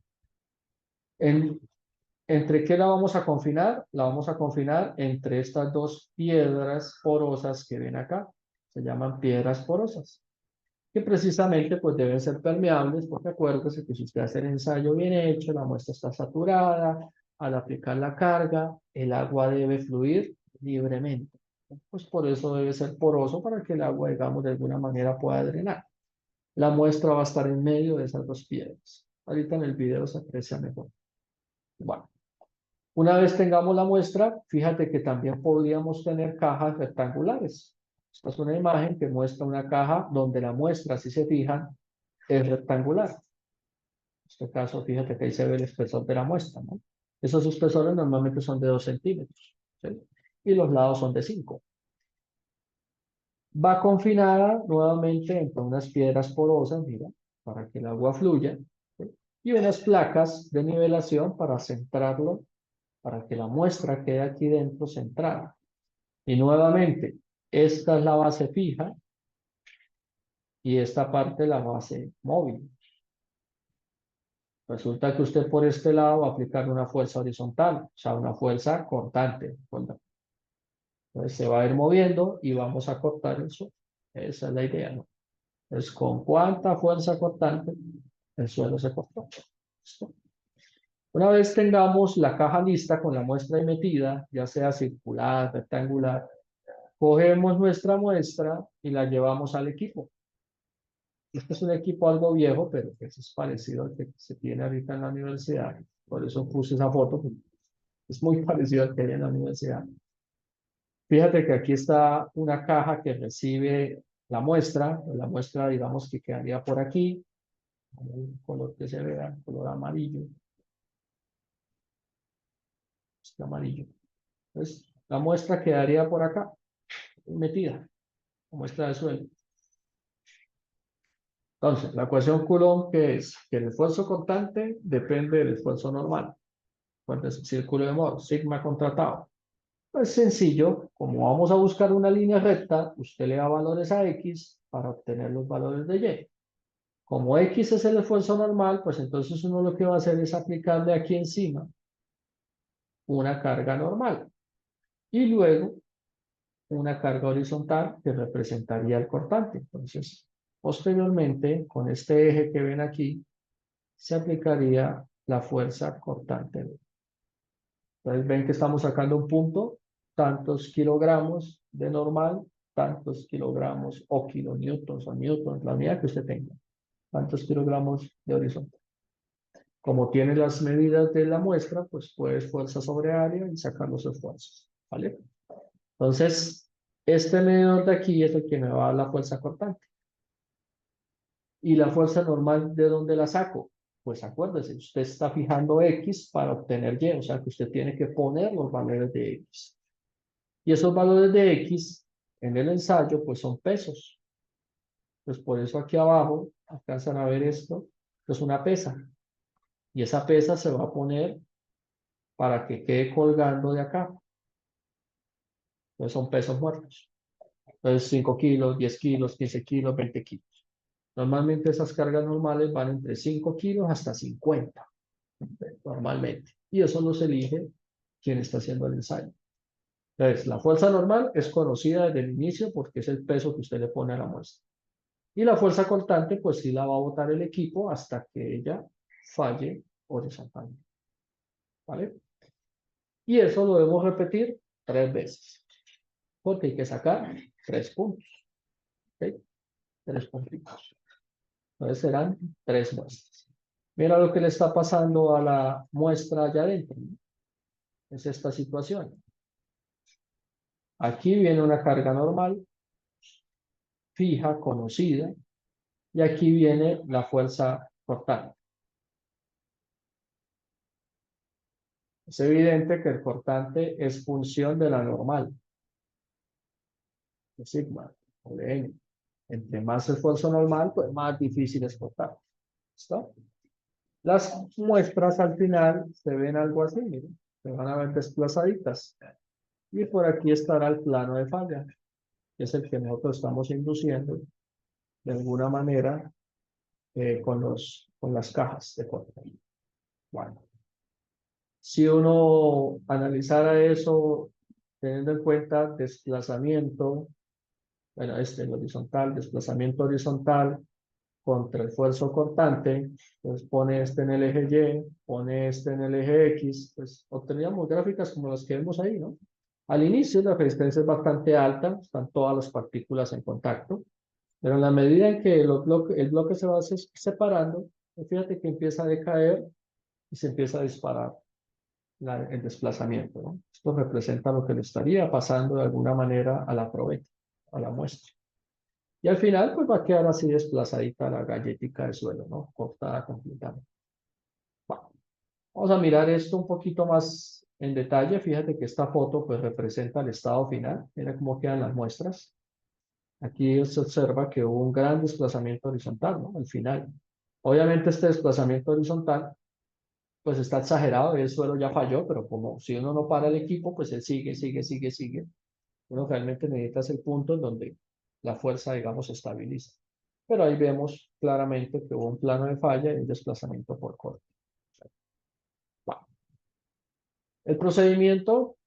¿Entre qué la vamos a confinar? La vamos a confinar entre estas dos piedras porosas que ven acá. Se llaman piedras porosas, que precisamente pues deben ser permeables, porque acuérdese que si usted hace el ensayo bien hecho, la muestra está saturada, al aplicar la carga, el agua debe fluir libremente. Pues por eso debe ser poroso para que el agua, digamos, de alguna manera pueda drenar. La muestra va a estar en medio de esas dos piedras. Ahorita en el video se aprecia mejor. Bueno, una vez tengamos la muestra, fíjate que también podríamos tener cajas rectangulares. Esta es una imagen que muestra una caja donde la muestra, si se fijan, es rectangular. En este caso, fíjate que ahí se ve el espesor de la muestra, ¿no? Esos espesores normalmente son de 2 centímetros, ¿sí? Y los lados son de 5. Va confinada nuevamente entre unas piedras porosas, mira, para que el agua fluya, ¿sí? Y unas placas de nivelación para centrarlo, para que la muestra quede aquí dentro centrada. Y nuevamente, esta es la base fija y esta parte la base móvil. Resulta que usted por este lado va a aplicar una fuerza horizontal, o sea, una fuerza cortante. Entonces se va a ir moviendo y vamos a cortar el suelo. Esa es la idea, ¿no? Es con cuánta fuerza cortante el suelo se cortó. ¿Listo? Una vez tengamos la caja lista con la muestra ahí metida, ya sea circular, rectangular, cogemos nuestra muestra y la llevamos al equipo. Este es un equipo algo viejo, pero que es parecido al que se tiene ahorita en la universidad. Por eso puse esa foto, porque es muy parecido al que hay en la universidad. Fíjate que aquí está una caja que recibe la muestra digamos que quedaría por aquí, el color que se vea, color amarillo, este amarillo. Entonces, la muestra quedaría por acá, metida, la muestra de suelo. Entonces, la ecuación Coulomb, que es que el esfuerzo constante depende del esfuerzo normal. ¿Cuál es el círculo de Mohr? Sigma contra tau. Pues sencillo, como vamos a buscar una línea recta, usted le da valores a X para obtener los valores de Y. Como X es el esfuerzo normal, pues entonces uno lo que va a hacer es aplicarle aquí encima una carga normal. Y luego una carga horizontal que representaría el cortante. Entonces, posteriormente, con este eje que ven aquí, se aplicaría la fuerza cortante. Entonces ven que estamos sacando un punto, tantos kilogramos de normal, tantos kilogramos o kilonewtons o newtons, la unidad que usted tenga, tantos kilogramos de horizontal. Como tiene las medidas de la muestra, pues puedes fuerza sobre área y sacar los esfuerzos, ¿vale? Entonces, este medidor de aquí es el que me va a dar la fuerza cortante. ¿Y la fuerza normal de dónde la saco? Pues acuérdese, usted está fijando X para obtener Y, o sea que usted tiene que poner los valores de X. Y esos valores de X en el ensayo pues son pesos. Pues por eso aquí abajo alcanzan a ver esto, es una pesa. Y esa pesa se va a poner para que quede colgando de acá. Entonces son pesos muertos. Entonces 5 kilos, 10 kilos, 15 kilos, 20 kilos. Normalmente esas cargas normales van entre 5 kilos hasta 50, normalmente. Y eso los elige quien está haciendo el ensayo. Entonces, la fuerza normal es conocida desde el inicio porque es el peso que usted le pone a la muestra. Y la fuerza cortante, pues sí la va a botar el equipo hasta que ella falle horizontalmente. ¿Vale? Y eso lo debemos repetir 3 veces. Porque hay que sacar 3 puntos. ¿Ok? 3 puntitos. Entonces serán 3 muestras. Mira lo que le está pasando a la muestra allá adentro, ¿no? Es esta situación. Aquí viene una carga normal, fija, conocida, y aquí viene la fuerza cortante. Es evidente que el cortante es función de la normal, de sigma o de n. Entre más esfuerzo normal, pues más difícil es cortar. ¿Listo? Las muestras al final se ven algo así, miren, se van a ver desplazaditas. Y por aquí estará el plano de falla, que es el que nosotros estamos induciendo de alguna manera con las cajas de corte. Bueno, si uno analizara eso teniendo en cuenta desplazamiento, bueno, el horizontal, desplazamiento horizontal contra esfuerzo cortante, pues pone este en el eje Y, pone este en el eje X, pues obtendríamos gráficas como las que vemos ahí, ¿no? Al inicio la resistencia es bastante alta, están todas las partículas en contacto, pero en la medida en que el bloque se va separando, pues fíjate que empieza a decaer y se empieza a disparar el desplazamiento, ¿no? Esto representa lo que le estaría pasando de alguna manera a la probeta, a la muestra. Y al final, pues va a quedar así desplazadita la galletica de suelo, ¿no? Cortada completamente. Bueno, vamos a mirar esto un poquito más en detalle. Fíjate que esta foto, pues, representa el estado final. Mira cómo quedan las muestras. Aquí se observa que hubo un gran desplazamiento horizontal, ¿no? Al final. Obviamente este desplazamiento horizontal, pues está exagerado, el suelo ya falló, pero como si uno no para el equipo, pues él sigue, sigue, sigue, sigue. Uno realmente necesita ese punto en donde la fuerza, digamos, se estabiliza. Pero ahí vemos claramente que hubo un plano de falla y un desplazamiento por corte. Bueno, el procedimiento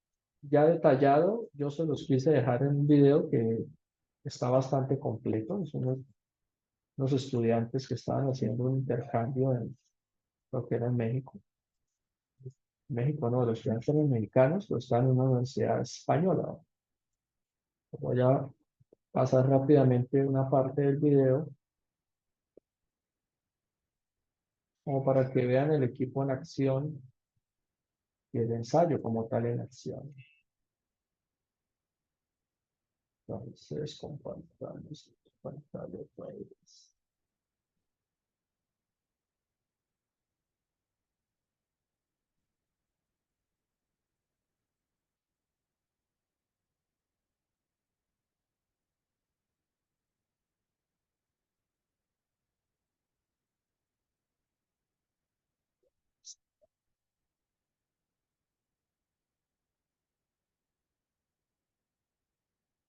ya detallado, yo se los quise dejar en un video que está bastante completo. Son unos estudiantes que estaban haciendo un intercambio en lo que era en México. México, no, los estudiantes eran mexicanos, pero estaban en una universidad española. Voy a pasar rápidamente una parte del video como para que vean el equipo en acción y el ensayo como tal en acción. Entonces, compartamos pantalla pues.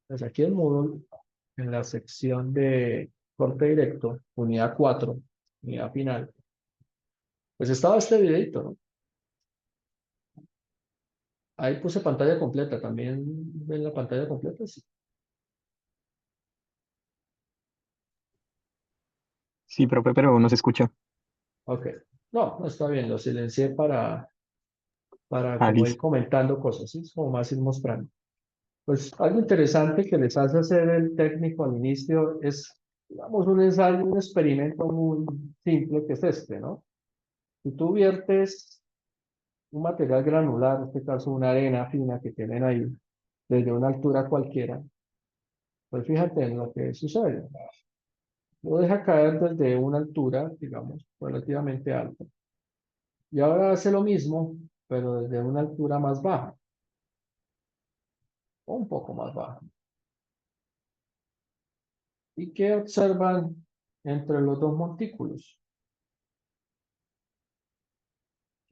Pues aquí en Moodle, en la sección de corte directo, unidad 4, unidad final, pues estaba este videito, ¿no? Ahí puse pantalla completa, también ven la pantalla completa, sí. Sí, profe, pero no se escucha. Ok. No, no está bien, lo silencié para Ah, como ir listo. comentando cosas, ¿sí? Es como más ir mostrando. Pues algo interesante que les hace hacer el técnico al inicio es, digamos, un ensayo, un experimento muy simple que es este, ¿no? Si tú viertes un material granular, en este caso una arena fina que tienen ahí, desde una altura cualquiera, pues fíjate en lo que sucede. Lo deja caer desde una altura, digamos, relativamente alta. Y ahora hace lo mismo, pero desde una altura más baja, o un poco más baja. ¿Y qué observan entre los dos montículos?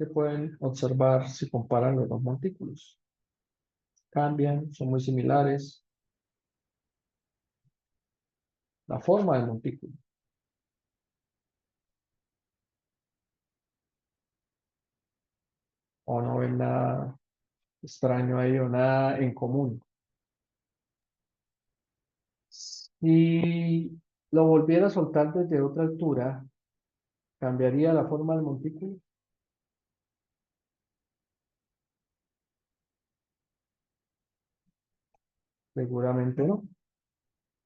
que pueden observar si comparan los dos montículos. Cambian, son muy similares. La forma del montículo. O no ven nada extraño ahí o nada en común. Si lo volviera a soltar desde otra altura, ¿cambiaría la forma del montículo? Seguramente no.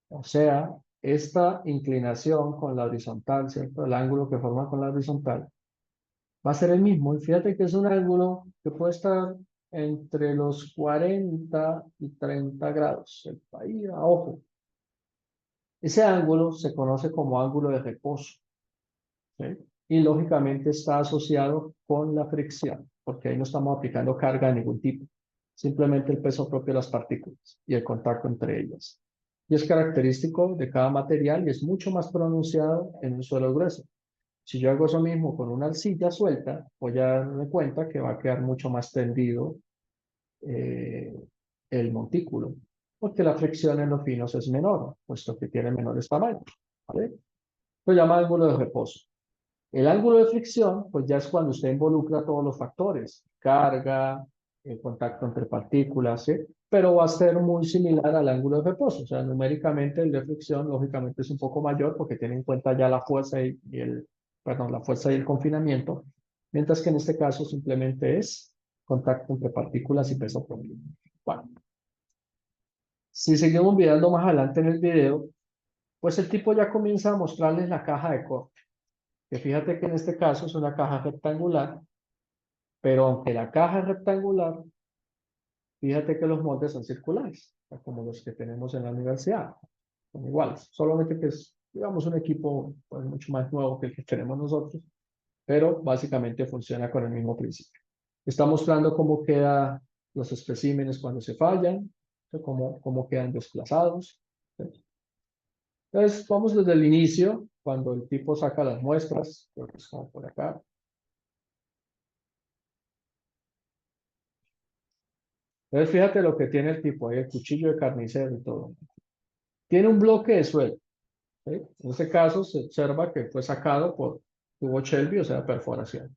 O sea, esta inclinación con la horizontal, ¿cierto? El ángulo que forma con la horizontal va a ser el mismo. Y fíjate que es un ángulo que puede estar entre los 40 y 30 grados. Ahí, a ojo. Ese ángulo se conoce como ángulo de reposo, ¿sí? Y lógicamente está asociado con la fricción, porque ahí no estamos aplicando carga de ningún tipo, simplemente el peso propio de las partículas y el contacto entre ellas. Y es característico de cada material y es mucho más pronunciado en un suelo grueso. Si yo hago eso mismo con una arcilla suelta, voy a darme cuenta que va a quedar mucho más tendido eh, el montículo, porque la fricción en los finos es menor, puesto que tiene menores tamaños, ¿vale? Lo llama ángulo de reposo. El ángulo de fricción, pues ya es cuando usted involucra todos los factores, carga, el contacto entre partículas, ¿sí? Pero va a ser muy similar al ángulo de reposo. O sea, numéricamente el de fricción, lógicamente, es un poco mayor porque tiene en cuenta ya la fuerza perdón, la fuerza y el confinamiento, mientras que en este caso simplemente es contacto entre partículas y peso propio. Bueno, si seguimos mirando más adelante en el video, pues el tipo ya comienza a mostrarles la caja de corte, que fíjate que en este caso es una caja rectangular, pero aunque la caja es rectangular, fíjate que los moldes son circulares, o sea, como los que tenemos en la universidad, son iguales, solamente que es, digamos, un equipo pues, mucho más nuevo que el que tenemos nosotros, pero básicamente funciona con el mismo principio. Está mostrando cómo quedan los especímenes cuando se fallan, o sea, cómo quedan desplazados. Entonces, vamos desde el inicio, cuando el tipo saca las muestras, creo que es como por acá. Entonces, fíjate lo que tiene el tipo ahí, el cuchillo de carnicero y todo. Tiene un bloque de suelo, ¿sí? En este caso, se observa que fue sacado por tubo Shelby, o sea, perforación.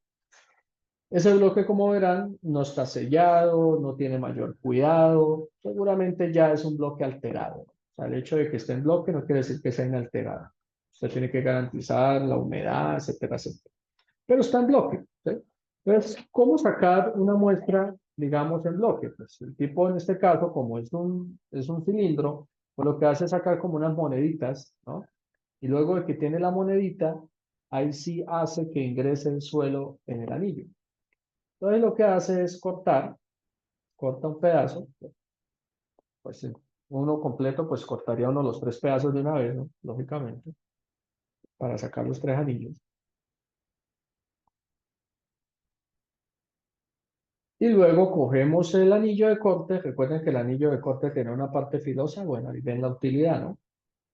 Ese bloque, como verán, no está sellado, no tiene mayor cuidado, seguramente ya es un bloque alterado. O sea, el hecho de que esté en bloque no quiere decir que sea inalterado. Usted tiene que garantizar la humedad, etcétera, etcétera. Pero está en bloque, ¿sí? Entonces, ¿cómo sacar una muestra, digamos, en bloque? Pues el tipo, en este caso, como es un cilindro, pues lo que hace es sacar como unas moneditas, ¿no? Y luego de que tiene la monedita, ahí sí hace que ingrese el suelo en el anillo. Entonces lo que hace es corta un pedazo, pues uno completo, pues cortaría uno los tres pedazos de una vez, ¿no? Lógicamente, para sacar los tres anillos. Y luego cogemos el anillo de corte, recuerden que el anillo de corte tiene una parte filosa, bueno, ahí ven la utilidad, ¿no?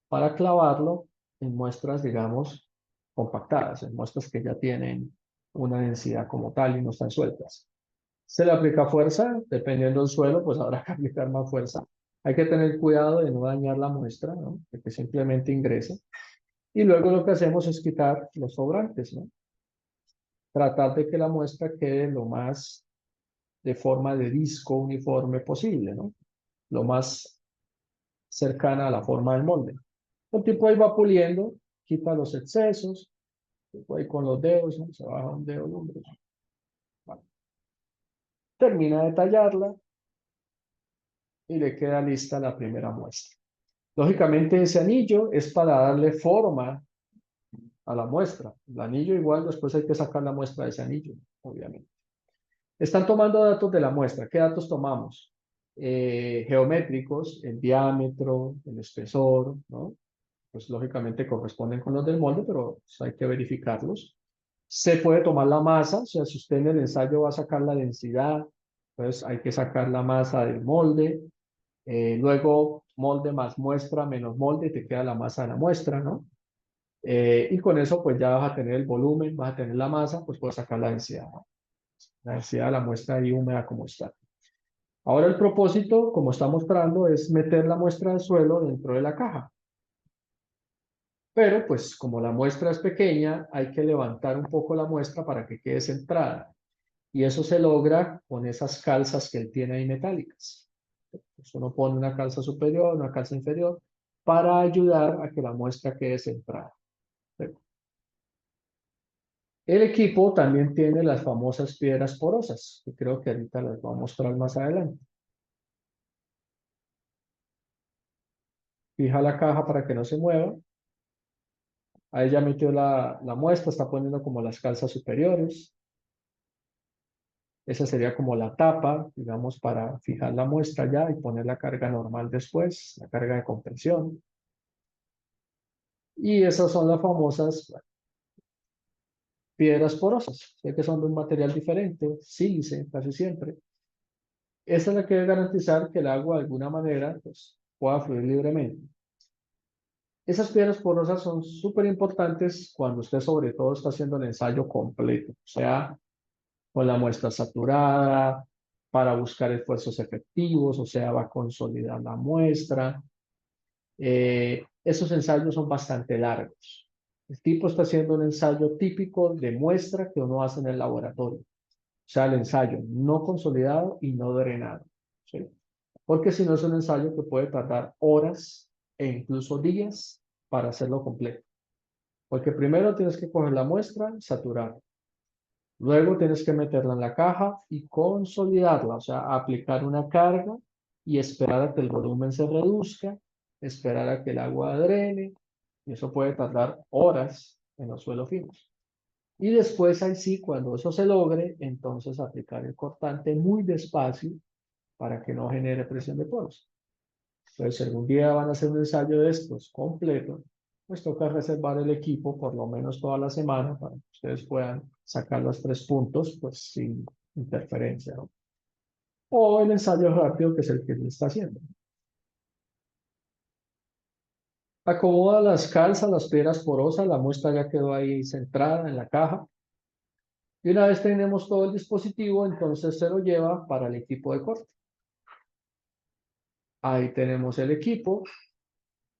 Para clavarlo en muestras, digamos, compactadas, en muestras que ya tienen una densidad como tal y no están sueltas. Se le aplica fuerza, dependiendo del suelo, pues habrá que aplicar más fuerza. Hay que tener cuidado de no dañar la muestra, ¿no? De que simplemente ingrese. Y luego lo que hacemos es quitar los sobrantes, ¿no? Tratar de que la muestra quede lo más de forma de disco uniforme posible, ¿no? Lo más cercana a la forma del molde. El tipo ahí va puliendo, quita los excesos, ahí con los dedos, ¿no? Se baja un dedo, hombre. Vale. Termina de tallarla y le queda lista la primera muestra. Lógicamente ese anillo es para darle forma a la muestra. El anillo igual después hay que sacar la muestra de ese anillo, obviamente. Están tomando datos de la muestra. ¿Qué datos tomamos? Geométricos, el diámetro, el espesor, ¿no? Pues lógicamente corresponden con los del molde, pero pues, hay que verificarlos. Se puede tomar la masa, o sea, si usted en el ensayo va a sacar la densidad, pues hay que sacar la masa del molde. Luego, molde más muestra menos molde, te queda la masa de la muestra, ¿no? Y con eso, pues ya vas a tener el volumen, vas a tener la masa, pues puedes sacar la densidad, ¿no? la densidad de la muestra ahí húmeda como está. Ahora el propósito, como está mostrando, es meter la muestra de suelo dentro de la caja. Pero pues como la muestra es pequeña, hay que levantar un poco la muestra para que quede centrada. Y eso se logra con esas calzas que él tiene ahí metálicas. Entonces uno pone una calza superior, una calza inferior, para ayudar a que la muestra quede centrada. El equipo también tiene las famosas piedras porosas, que creo que ahorita las voy a mostrar más adelante. Fija la caja para que no se mueva. Ahí ya metió la muestra, está poniendo como las calzas superiores. Esa sería como la tapa, digamos, para fijar la muestra ya y poner la carga normal después, la carga de compresión. Y esas son las famosas piedras porosas. Sé que son de un material diferente, sílice, casi siempre. Esa es la que debe garantizar que el agua de alguna manera pues, pueda fluir libremente. Esas piedras porosas son súper importantes cuando usted sobre todo está haciendo el ensayo completo, o sea, con la muestra saturada, para buscar esfuerzos efectivos, o sea, va a consolidar la muestra. Esos ensayos son bastante largos. El tipo está haciendo un ensayo típico de muestra que uno hace en el laboratorio, o sea, el ensayo no consolidado y no drenado, ¿sí? Porque si no es un ensayo que puede tardar horas e incluso días para hacerlo completo. Porque primero tienes que coger la muestra, saturarla. Luego tienes que meterla en la caja y consolidarla, o sea, aplicar una carga y esperar a que el volumen se reduzca, esperar a que el agua drene, y eso puede tardar horas en los suelos finos. Y después, ahí sí, cuando eso se logre, entonces aplicar el cortante muy despacio para que no genere presión de poros. Entonces, si algún día van a hacer un ensayo de estos completo, pues toca reservar el equipo por lo menos toda la semana para que ustedes puedan sacar los 3 puntos, pues sin interferencia, ¿no? O el ensayo rápido, que es el que se está haciendo. Acomoda las calzas, las piedras porosas, la muestra ya quedó ahí centrada en la caja. Y una vez tenemos todo el dispositivo, entonces se lo lleva para el equipo de corte. Ahí tenemos el equipo.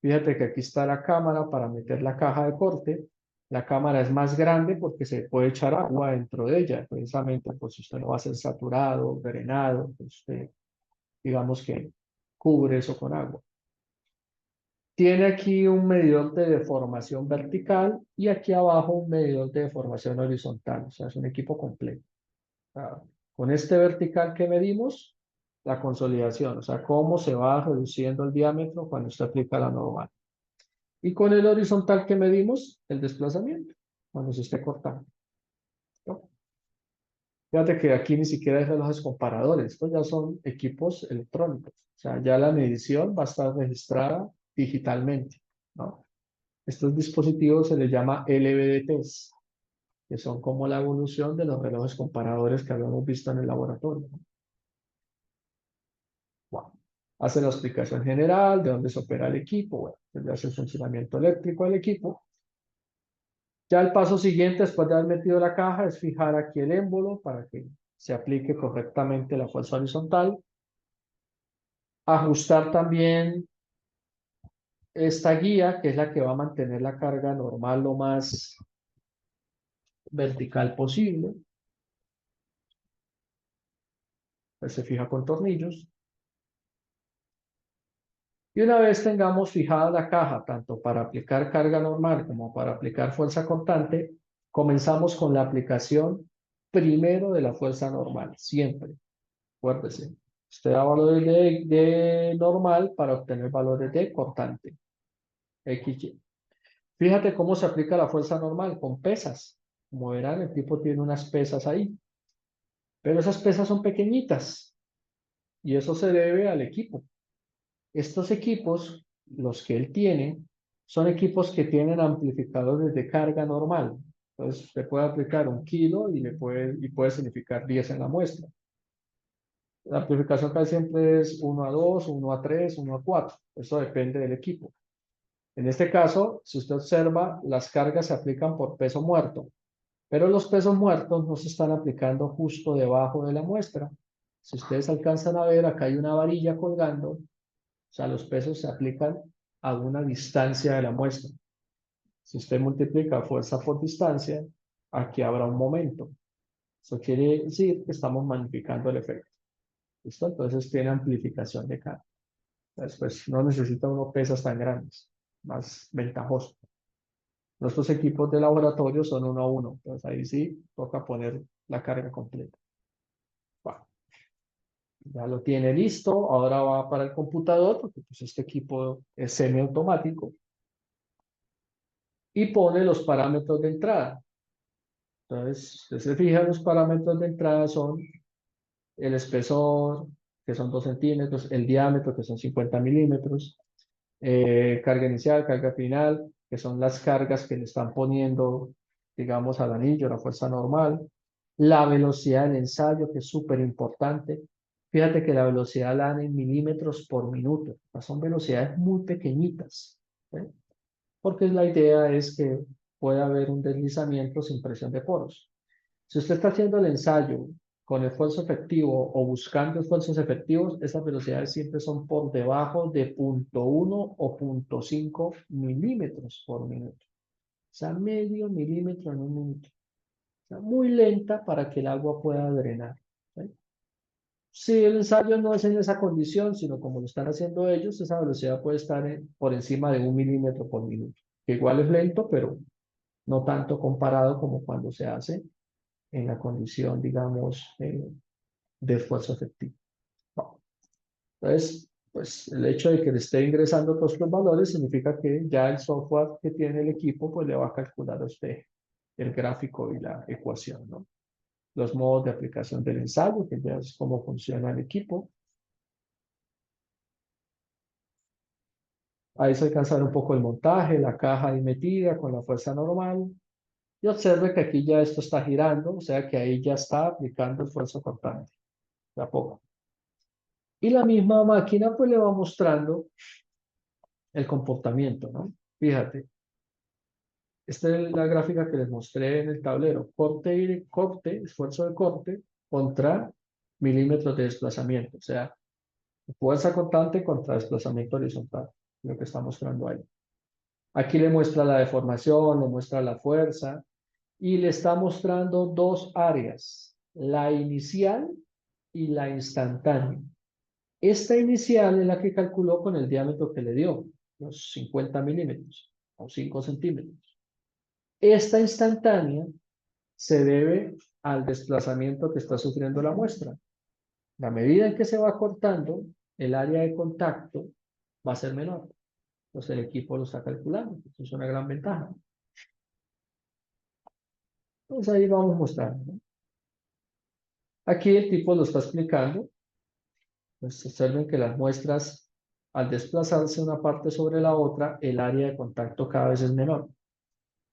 Fíjate que aquí está la cámara para meter la caja de corte. La cámara es más grande porque se puede echar agua dentro de ella. Precisamente, pues usted no va a ser saturado, drenado, pues usted, digamos que cubre eso con agua. Tiene aquí un medidor de deformación vertical y aquí abajo un medidor de deformación horizontal. O sea, es un equipo completo. Con este vertical que medimos, la consolidación, o sea, cómo se va reduciendo el diámetro cuando usted aplica la normal. Y con el horizontal que medimos, el desplazamiento, cuando se esté cortando, ¿no? Fíjate que aquí ni siquiera hay relojes comparadores, estos ya son equipos electrónicos, o sea, ya la medición va a estar registrada digitalmente, ¿no? Estos dispositivos se les llama LVDTs, que son como la evolución de los relojes comparadores que habíamos visto en el laboratorio, ¿no? Bueno, hace la explicación general de dónde se opera el equipo, bueno, le hace el funcionamiento eléctrico al equipo. Ya el paso siguiente, después de haber metido la caja, es fijar aquí el émbolo para que se aplique correctamente la fuerza horizontal. Ajustar también esta guía, que es la que va a mantener la carga normal lo más vertical posible. Pues se fija con tornillos. Y una vez tengamos fijada la caja, tanto para aplicar carga normal como para aplicar fuerza cortante, comenzamos con la aplicación primero de la fuerza normal, siempre. Acuérdese, usted da valores de normal para obtener valores de cortante, XY. Fíjate cómo se aplica la fuerza normal, con pesas. Como verán, el tipo tiene unas pesas ahí, pero esas pesas son pequeñitas y eso se debe al equipo. Estos equipos, los que él tiene, son equipos que tienen amplificadores de carga normal. Entonces, se puede aplicar 1 kilo y puede significar 10 en la muestra. La amplificación casi siempre es 1 a 2, 1 a 3, 1 a 4. Eso depende del equipo. En este caso, si usted observa, las cargas se aplican por peso muerto. Pero los pesos muertos no se están aplicando justo debajo de la muestra. Si ustedes alcanzan a ver, acá hay una varilla colgando, o sea, los pesos se aplican a una distancia de la muestra. Si usted multiplica fuerza por distancia, aquí habrá un momento. Eso quiere decir que estamos magnificando el efecto. ¿Listo? Entonces tiene amplificación de carga. Después no necesita uno pesas tan grandes, más ventajoso. Nuestros equipos de laboratorio son 1 a 1, entonces ahí sí toca poner la carga completa. Bueno, ya lo tiene listo, ahora va para el computador, porque pues este equipo es semiautomático, y pone los parámetros de entrada. Entonces, usted se fija, los parámetros de entrada son el espesor, que son 2 centímetros, el diámetro, que son 50 milímetros, carga inicial, carga final, que son las cargas que le están poniendo, digamos, al anillo, la fuerza normal, la velocidad del ensayo, que es súper importante. Fíjate que la velocidad la dan en milímetros por minuto. Son velocidades muy pequeñitas, ¿sí? Porque la idea es que pueda haber un deslizamiento sin presión de poros. Si usted está haciendo el ensayo con esfuerzo efectivo o buscando esfuerzos efectivos, esas velocidades siempre son por debajo de 0,1 o 0,5 milímetros por minuto. O sea, medio milímetro en un minuto. O sea, muy lenta para que el agua pueda drenar, ¿sí? Si el ensayo no es en esa condición, sino como lo están haciendo ellos, esa velocidad puede estar por encima de 1 milímetro por minuto. Que igual es lento, pero no tanto comparado como cuando se hace en la condición, digamos, de esfuerzo efectivo. No. Entonces, pues el hecho de que le esté ingresando todos los valores significa que ya el software que tiene el equipo, pues le va a calcular a usted el gráfico y la ecuación, ¿no? Los modos de aplicación del ensayo, que ya es cómo funciona el equipo. Ahí se alcanza a ver un poco el montaje, la caja ahí metida con la fuerza normal. Y observe que aquí ya esto está girando, o sea que ahí ya está aplicando el esfuerzo cortante, de a poco. Y la misma máquina pues le va mostrando el comportamiento, ¿no? Fíjate, esta es la gráfica que les mostré en el tablero. Corte y corte, esfuerzo de corte contra milímetros de desplazamiento. O sea, fuerza cortante contra desplazamiento horizontal, lo que está mostrando ahí. Aquí le muestra la deformación, le muestra la fuerza y le está mostrando dos áreas, la inicial y la instantánea. Esta inicial es la que calculó con el diámetro que le dio, los 50 milímetros o 5 centímetros. Esta instantánea se debe al desplazamiento que está sufriendo la muestra. La medida en que se va cortando, el área de contacto va a ser menor. Entonces el equipo lo está calculando. Eso es una gran ventaja. Entonces ahí vamos mostrando, ¿no? Aquí el tipo lo está explicando. Pues observen que las muestras, al desplazarse una parte sobre la otra, el área de contacto cada vez es menor.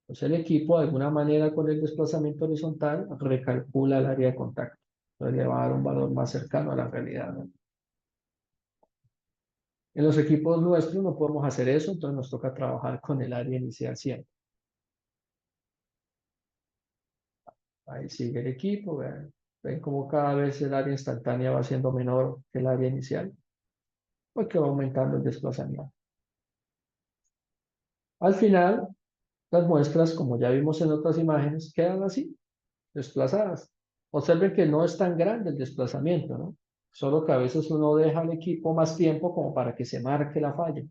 Entonces el equipo, de alguna manera, con el desplazamiento horizontal, recalcula el área de contacto. Entonces le va a dar un valor más cercano a la realidad, ¿no? En los equipos nuestros no podemos hacer eso, entonces nos toca trabajar con el área inicial siempre. Ahí sigue el equipo, ven cómo cada vez el área instantánea va siendo menor que el área inicial, porque va aumentando el desplazamiento. Al final, las muestras, como ya vimos en otras imágenes, quedan así, desplazadas. Observen que no es tan grande el desplazamiento, ¿no? Solo que a veces uno deja al equipo más tiempo como para que se marque la falla.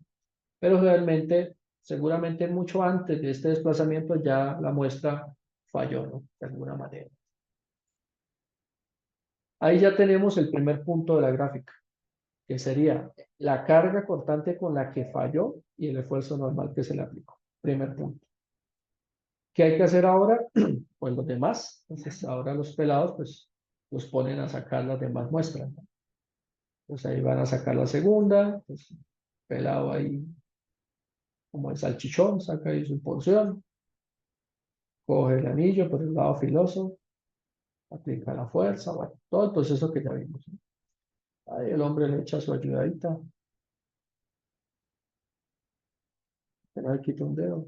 Pero realmente, seguramente mucho antes de este desplazamiento ya la muestra falló, ¿no? De alguna manera. Ahí ya tenemos el primer punto de la gráfica, que sería la carga cortante con la que falló y el esfuerzo normal que se le aplicó. Primer punto. ¿Qué hay que hacer ahora? Pues los demás. Entonces ahora los pelados pues los ponen a sacar las demás muestras, ¿no? Pues ahí van a sacar la segunda, pues pelado ahí como el salchichón, saca ahí su porción, coge el anillo por el lado filoso, aplica la fuerza, bueno, todo el proceso que ya vimos, ¿no? Ahí el hombre le echa su ayudadita, que no le quita un dedo.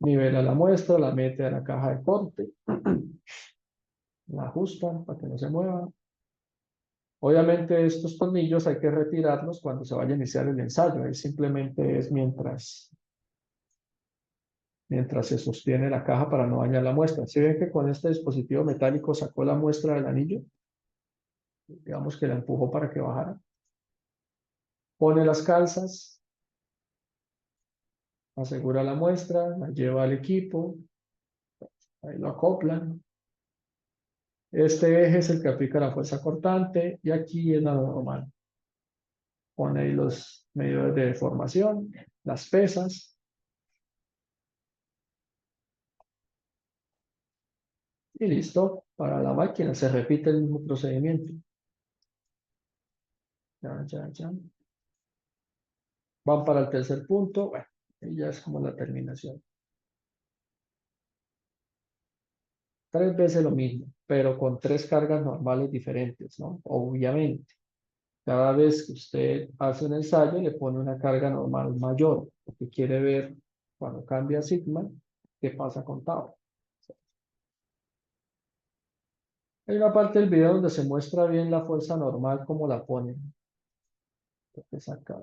Nivela la muestra, la mete a la caja de corte, la ajusta para que no se mueva. Obviamente estos tornillos hay que retirarlos cuando se vaya a iniciar el ensayo. Ahí simplemente es mientras se sostiene la caja para no dañar la muestra. Si ven que con este dispositivo metálico sacó la muestra del anillo, digamos que la empujó para que bajara. Pone las calzas, asegura la muestra, la lleva al equipo, ahí lo acoplan. Este eje es el que aplica la fuerza cortante y aquí es la normal. Pone ahí los medidores de deformación, las pesas. Y listo, para la máquina se repite el mismo procedimiento. Ya, ya, ya. Van para el tercer punto, bueno, y ya es como la terminación. 3 veces lo mismo, pero con 3 cargas normales diferentes, ¿no? Obviamente, cada vez que usted hace un ensayo le pone una carga normal mayor, porque quiere ver cuando cambia sigma, qué pasa con tau. Hay una parte del video donde se muestra bien la fuerza normal, cómo la ponen. Entonces acá,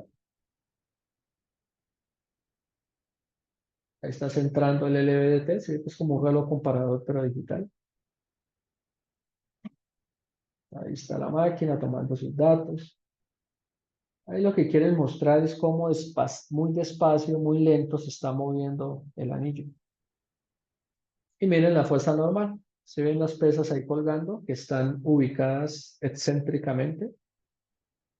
ahí está centrando el LVDT, ¿sí? Es como un reloj comparador, pero digital. Ahí está la máquina tomando sus datos. Ahí lo que quieren mostrar es cómo muy despacio, muy lento se está moviendo el anillo. Y miren la fuerza normal. Se ven las pesas ahí colgando, que están ubicadas excéntricamente,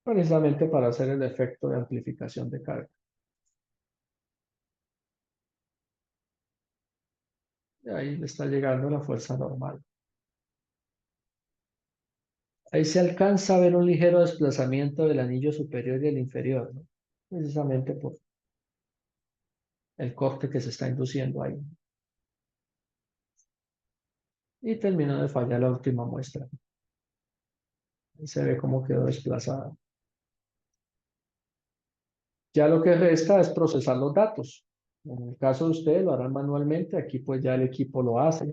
precisamente para hacer el efecto de amplificación de carga. Y ahí le está llegando la fuerza normal. Ahí se alcanza a ver un ligero desplazamiento del anillo superior y el inferior, ¿no? Precisamente por el corte que se está induciendo ahí. Y terminó de fallar la última muestra. Ahí se ve cómo quedó desplazada. Ya lo que resta es procesar los datos. En el caso de ustedes lo harán manualmente, aquí pues ya el equipo lo hace.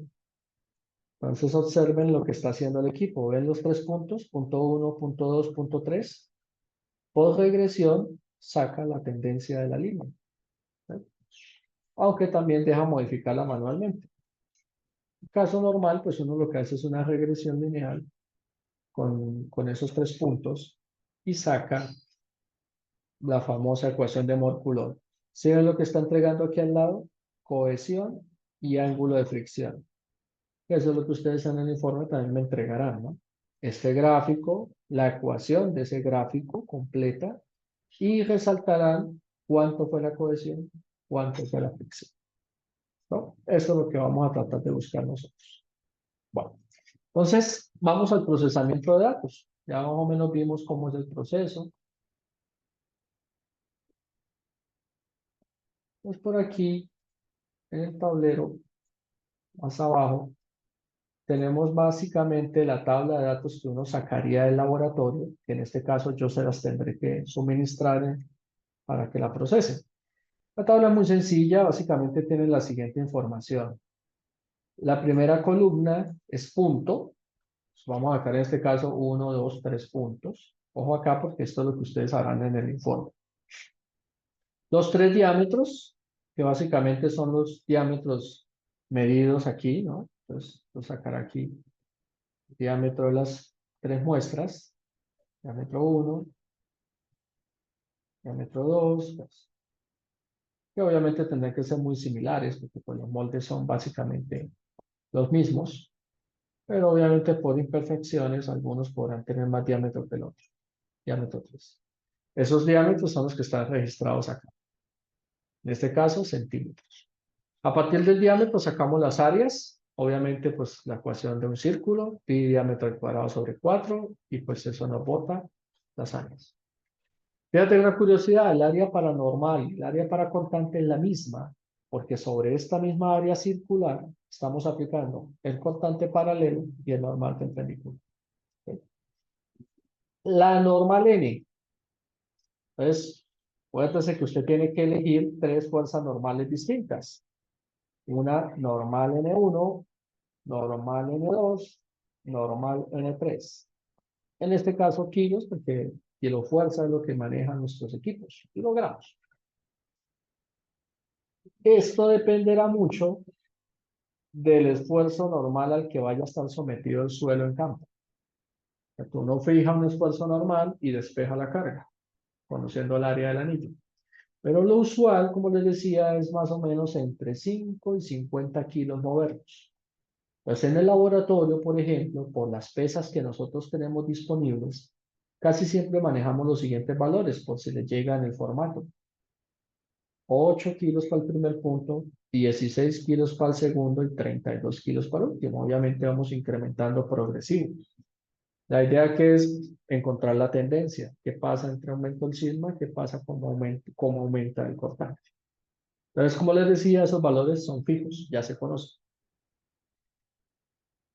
Entonces observen lo que está haciendo el equipo. ¿Ven los 3 puntos? Punto 1, punto 2, punto 3. Por regresión saca la tendencia de la línea, ¿sí? Aunque también deja modificarla manualmente. En caso normal, pues uno lo que hace es una regresión lineal con esos 3 puntos y saca la famosa ecuación de Mohr-Coulomb. ¿Sí ven lo que está entregando aquí al lado? Cohesión y ángulo de fricción. Eso es lo que ustedes en el informe también me entregarán, ¿no? Este gráfico, la ecuación de ese gráfico completa y resaltarán cuánto fue la cohesión, cuánto fue la fricción, ¿no? Eso es lo que vamos a tratar de buscar nosotros. Bueno, entonces vamos al procesamiento de datos. Ya más o menos vimos cómo es el proceso. Pues por aquí, en el tablero, más abajo, tenemos básicamente la tabla de datos que uno sacaría del laboratorio, que en este caso yo se las tendré que suministrar para que la procesen. La tabla es muy sencilla, básicamente tiene la siguiente información. La primera columna es punto. Vamos a sacar en este caso 1, 2, 3 puntos. Ojo acá porque esto es lo que ustedes harán en el informe. Los 3 diámetros, que básicamente son los diámetros medidos aquí, ¿no? Entonces, voy a sacar aquí el diámetro de las 3 muestras. Diámetro 1, diámetro 2, pues, que obviamente tendrán que ser muy similares, porque pues, los moldes son básicamente los mismos, pero obviamente por imperfecciones, algunos podrán tener más diámetro que el otro, diámetro 3. Esos diámetros son los que están registrados acá. En este caso, centímetros. A partir del diámetro sacamos las áreas, obviamente pues la ecuación de un círculo, pi diámetro al cuadrado sobre 4, y pues eso nos bota las áreas. Fíjate una curiosidad, el área paranormal y el área paracortante es la misma, porque sobre esta misma área circular estamos aplicando el cortante paralelo y el normal perpendicular. ¿Ok? La normal n, entonces, acuérdese que usted tiene que elegir 3 fuerzas normales distintas. Una normal N1, normal N2, normal N3. En este caso, kilos, porque kilofuerza es lo que manejan nuestros equipos, kilogramos. Esto dependerá mucho del esfuerzo normal al que vaya a estar sometido el suelo en campo. Uno fija un esfuerzo normal y despeja la carga, conociendo el área del anillo. Pero lo usual, como les decía, es más o menos entre 5 y 50 kilos moverlos. Pues en el laboratorio, por ejemplo, por las pesas que nosotros tenemos disponibles, casi siempre manejamos los siguientes valores, por si les llega en el formato. 8 kilos para el primer punto, 16 kilos para el segundo y 32 kilos para el último. Obviamente vamos incrementando progresivo. La idea que es encontrar la tendencia. ¿Qué pasa entre aumento el sigma? ¿Qué pasa cómo aumenta el cortante? Entonces, como les decía, esos valores son fijos, ya se conocen.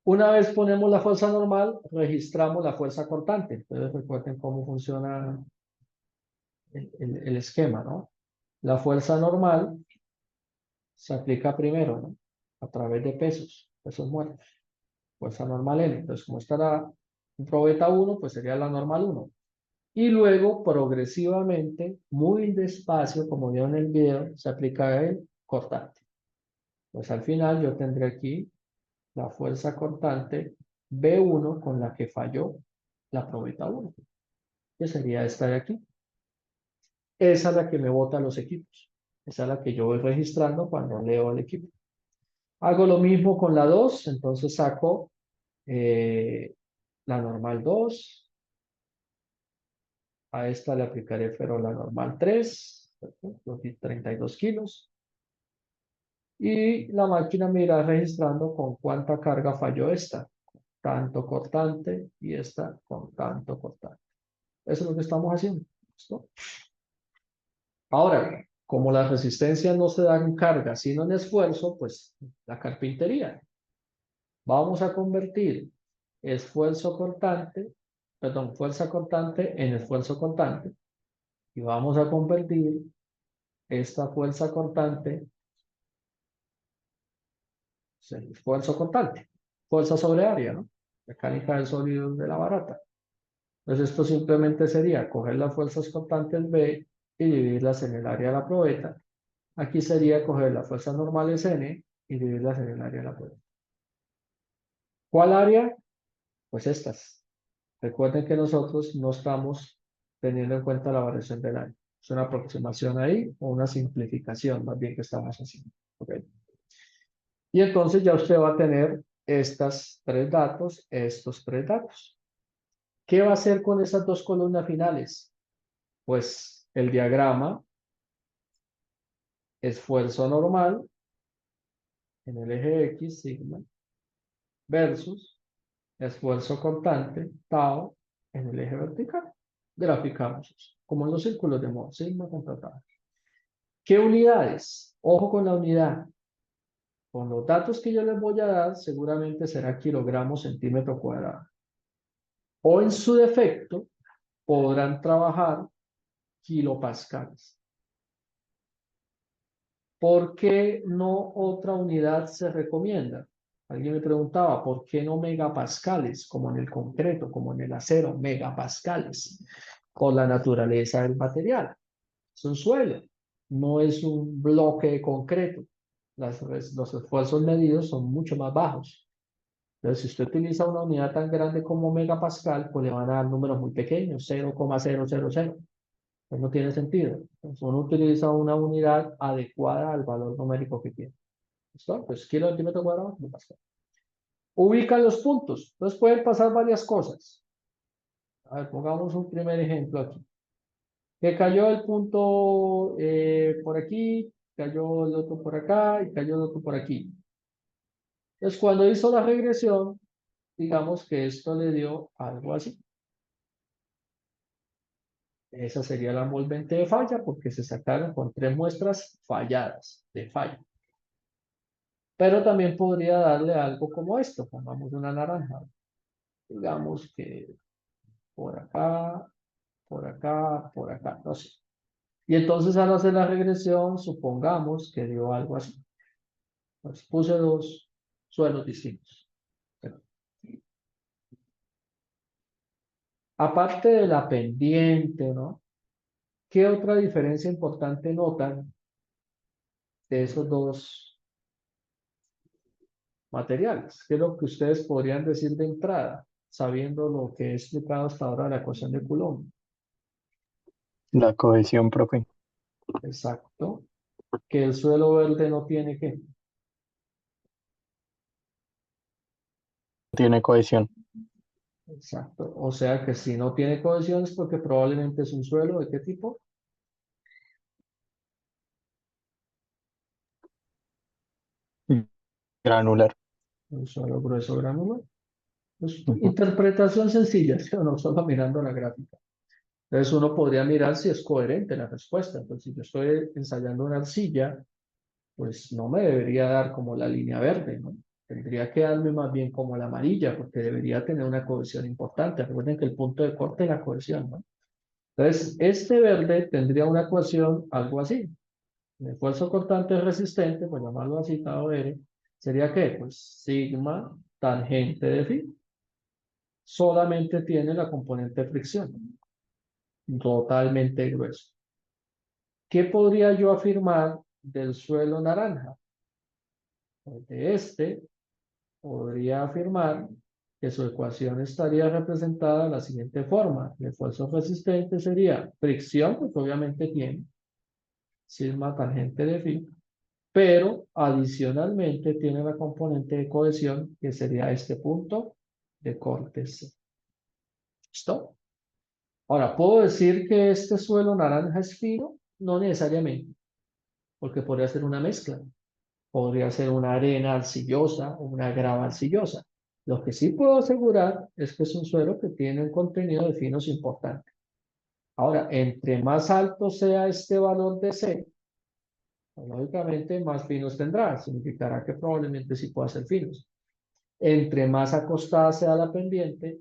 Una vez ponemos la fuerza normal, registramos la fuerza cortante. Entonces, recuerden cómo funciona el esquema, ¿no? La fuerza normal se aplica primero, ¿no? A través de pesos muertos. Fuerza normal N. Entonces, como estará un probeta 1, pues sería la normal 1. Y luego, progresivamente, muy despacio, como vieron en el video, se aplica el cortante. Pues al final yo tendré aquí la fuerza cortante B1 con la que falló la probeta 1, que sería esta de aquí. Esa es la que me bota los equipos. Esa es la que yo voy registrando cuando leo el equipo. Hago lo mismo con la 2, entonces saco la normal 2. A esta le aplicaré pero la normal 3, los 32 kilos. Y la máquina me irá registrando con cuánta carga falló esta. Tanto cortante y esta con tanto cortante. Eso es lo que estamos haciendo. ¿Listo? Ahora, como las resistencias no se dan en carga, sino en esfuerzo, pues la carpintería. Vamos a convertir esfuerzo cortante, perdón, fuerza cortante en esfuerzo cortante. Y vamos a convertir esta fuerza cortante en esfuerzo cortante. Fuerza sobre área, ¿no? Mecánica de sólidos de la barata. Entonces esto simplemente sería coger las fuerzas cortantes B y dividirlas en el área de la probeta. Aquí sería coger las fuerzas normales N y dividirlas en el área de la probeta. ¿Cuál área? Pues estas. Recuerden que nosotros no estamos teniendo en cuenta la variación del área. Es una aproximación ahí o una simplificación más bien que estamos haciendo. ¿Okay? Y entonces ya usted va a tener estos tres datos. ¿Qué va a hacer con esas dos columnas finales? Pues el diagrama, esfuerzo normal en el eje X, sigma, versus esfuerzo constante, tau, en el eje vertical. Graficamos eso, como en los círculos de Mohr, sigma contra tau. ¿Qué unidades? Ojo con la unidad. Con los datos que yo les voy a dar, seguramente será kilogramos centímetro cuadrado. O en su defecto, podrán trabajar kilopascales. ¿Por qué no otra unidad se recomienda? Alguien me preguntaba, ¿por qué no megapascales, como en el concreto, como en el acero, megapascales? Por la naturaleza del material. Es un suelo, no es un bloque de concreto. Los esfuerzos medidos son mucho más bajos. Entonces, si usted utiliza una unidad tan grande como megapascal, pues le van a dar números muy pequeños, 0,000. Pues no tiene sentido. Entonces, uno utiliza una unidad adecuada al valor numérico que tiene. ¿Listo? Pues kilo centímetro cuadrado, megapascal. Ubican los puntos. Entonces pueden pasar varias cosas. A ver, pongamos un primer ejemplo aquí. Que cayó el punto por aquí, cayó el otro por acá y cayó el otro por aquí. Entonces, cuando hizo la regresión, digamos que esto le dio algo así. Esa sería la envolvente de falla porque se sacaron con 3 muestras falladas de falla. Pero también podría darle algo como esto. Pongamos una naranja. Digamos que por acá, por acá, por acá, no sé. Y entonces al hacer la regresión, supongamos que dio algo así. Pues puse dos suelos distintos. Bueno, aparte de la pendiente, ¿no? ¿Qué otra diferencia importante notan de esos dos materiales? ¿Qué es lo que ustedes podrían decir de entrada, sabiendo lo que he explicado hasta ahora de la ecuación de Coulomb? La cohesión, profe. Exacto. Que el suelo verde no tiene que. Tiene cohesión. Exacto. O sea que si no tiene cohesión es porque probablemente es un suelo de qué tipo? Granular. Un suelo grueso granular. Pues, Ujú. interpretación sencilla, ¿sí o no? Solo mirando la gráfica. Entonces uno podría mirar si es coherente la respuesta. Entonces, si yo estoy ensayando una arcilla, pues no me debería dar como la línea verde, ¿no? Tendría que darme más bien como la amarilla, porque debería tener una cohesión importante. Recuerden que el punto de corte es la cohesión, ¿no? Entonces, este verde tendría una cohesión algo así. El esfuerzo cortante resistente, por llamarlo así, tau R, sería ¿qué? Pues sigma tangente de phi. Solamente tiene la componente de fricción, totalmente grueso. ¿Qué podría yo afirmar del suelo naranja? Pues de este podría afirmar que su ecuación estaría representada de la siguiente forma. El esfuerzo resistente sería fricción, pues obviamente tiene sigma tangente de phi, pero adicionalmente tiene la componente de cohesión, que sería este punto de corte C. ¿Listo? Ahora, ¿puedo decir que este suelo naranja es fino? No necesariamente, porque podría ser una mezcla. Podría ser una arena arcillosa o una grava arcillosa. Lo que sí puedo asegurar es que es un suelo que tiene un contenido de finos importante. Ahora, entre más alto sea este valor de C, pues, lógicamente más finos tendrá. Significará que probablemente sí pueda ser finos. Entre más acostada sea la pendiente,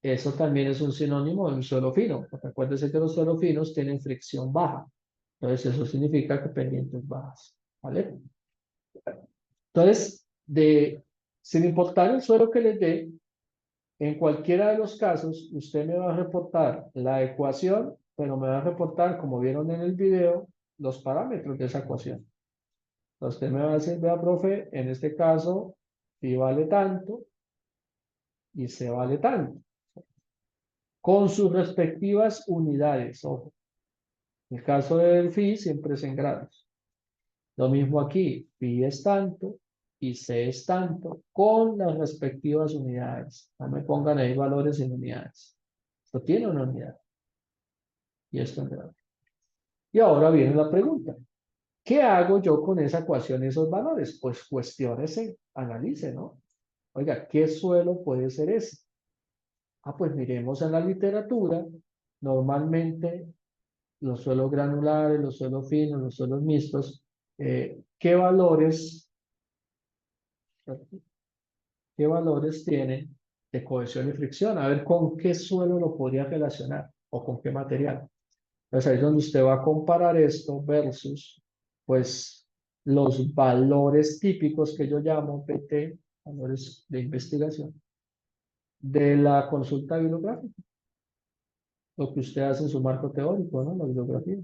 eso también es un sinónimo de un suelo fino, porque acuérdense que los suelos finos tienen fricción baja. Entonces, eso significa que pendientes bajas. ¿Vale? Entonces, sin importar el suelo que les dé, en cualquiera de los casos, usted me va a reportar la ecuación, pero me va a reportar, como vieron en el video, los parámetros de esa ecuación. Entonces, usted me va a decir, vea, profe, en este caso, phi vale tanto y C vale tanto, con sus respectivas unidades. Ojo, en el caso del phi siempre es en grados. Lo mismo aquí, phi es tanto y C es tanto con las respectivas unidades. No me pongan ahí valores en unidades. Esto tiene una unidad y esto en grados. Y ahora viene la pregunta. ¿Qué hago yo con esa ecuación y esos valores? Pues cuestiónese, analice, ¿no? Oiga, ¿qué suelo puede ser ese? Ah, pues miremos en la literatura. Normalmente los suelos granulares, los suelos finos, los suelos mixtos, ¿qué valores qué valores tienen de cohesión y fricción? A ver con qué suelo lo podría relacionar o con qué material. Entonces ahí es donde usted va a comparar esto versus, pues, los valores típicos que yo llamo PT, valores de investigación, de la consulta bibliográfica, lo que usted hace en su marco teórico, ¿no? La bibliografía.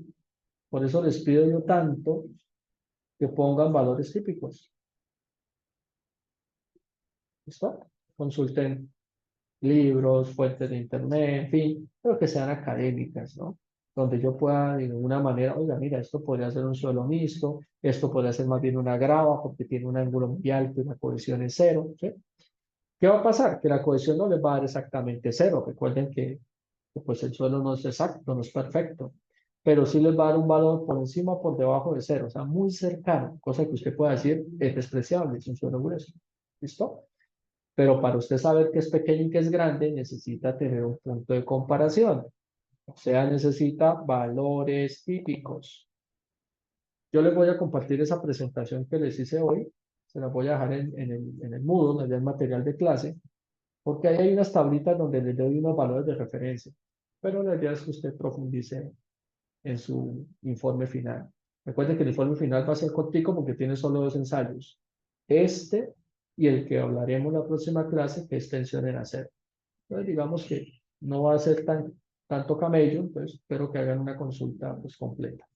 Por eso les pido yo tanto que pongan valores típicos. ¿Listo? Consulten libros, fuentes de internet, en fin, pero que sean académicas, ¿no? Donde yo pueda de alguna manera, oiga, mira, esto podría ser un suelo mixto, esto podría ser más bien una grava porque tiene un ángulo muy alto y la cohesión es cero, ¿sí? ¿Qué va a pasar? Que la cohesión no les va a dar exactamente cero. Recuerden que, pues el suelo no es exacto, no es perfecto, pero sí les va a dar un valor por encima o por debajo de cero, o sea, muy cercano, cosa que usted pueda decir es despreciable, es un suelo grueso. ¿Listo? Pero para usted saber que es pequeño y que es grande, necesita tener un punto de comparación. O sea, necesita valores típicos. Yo les voy a compartir esa presentación que les hice hoy. Se la voy a dejar en el Moodle, allá en material de clase, porque ahí hay unas tablitas donde les doy unos valores de referencia. Pero la idea es que usted profundice en su informe final. Recuerde que el informe final va a ser cortico porque tiene solo dos ensayos. este y el que hablaremos la próxima clase, que es tensión en acero. Entonces, digamos que no va a ser tanto camello, entonces espero que hagan una consulta pues, completa.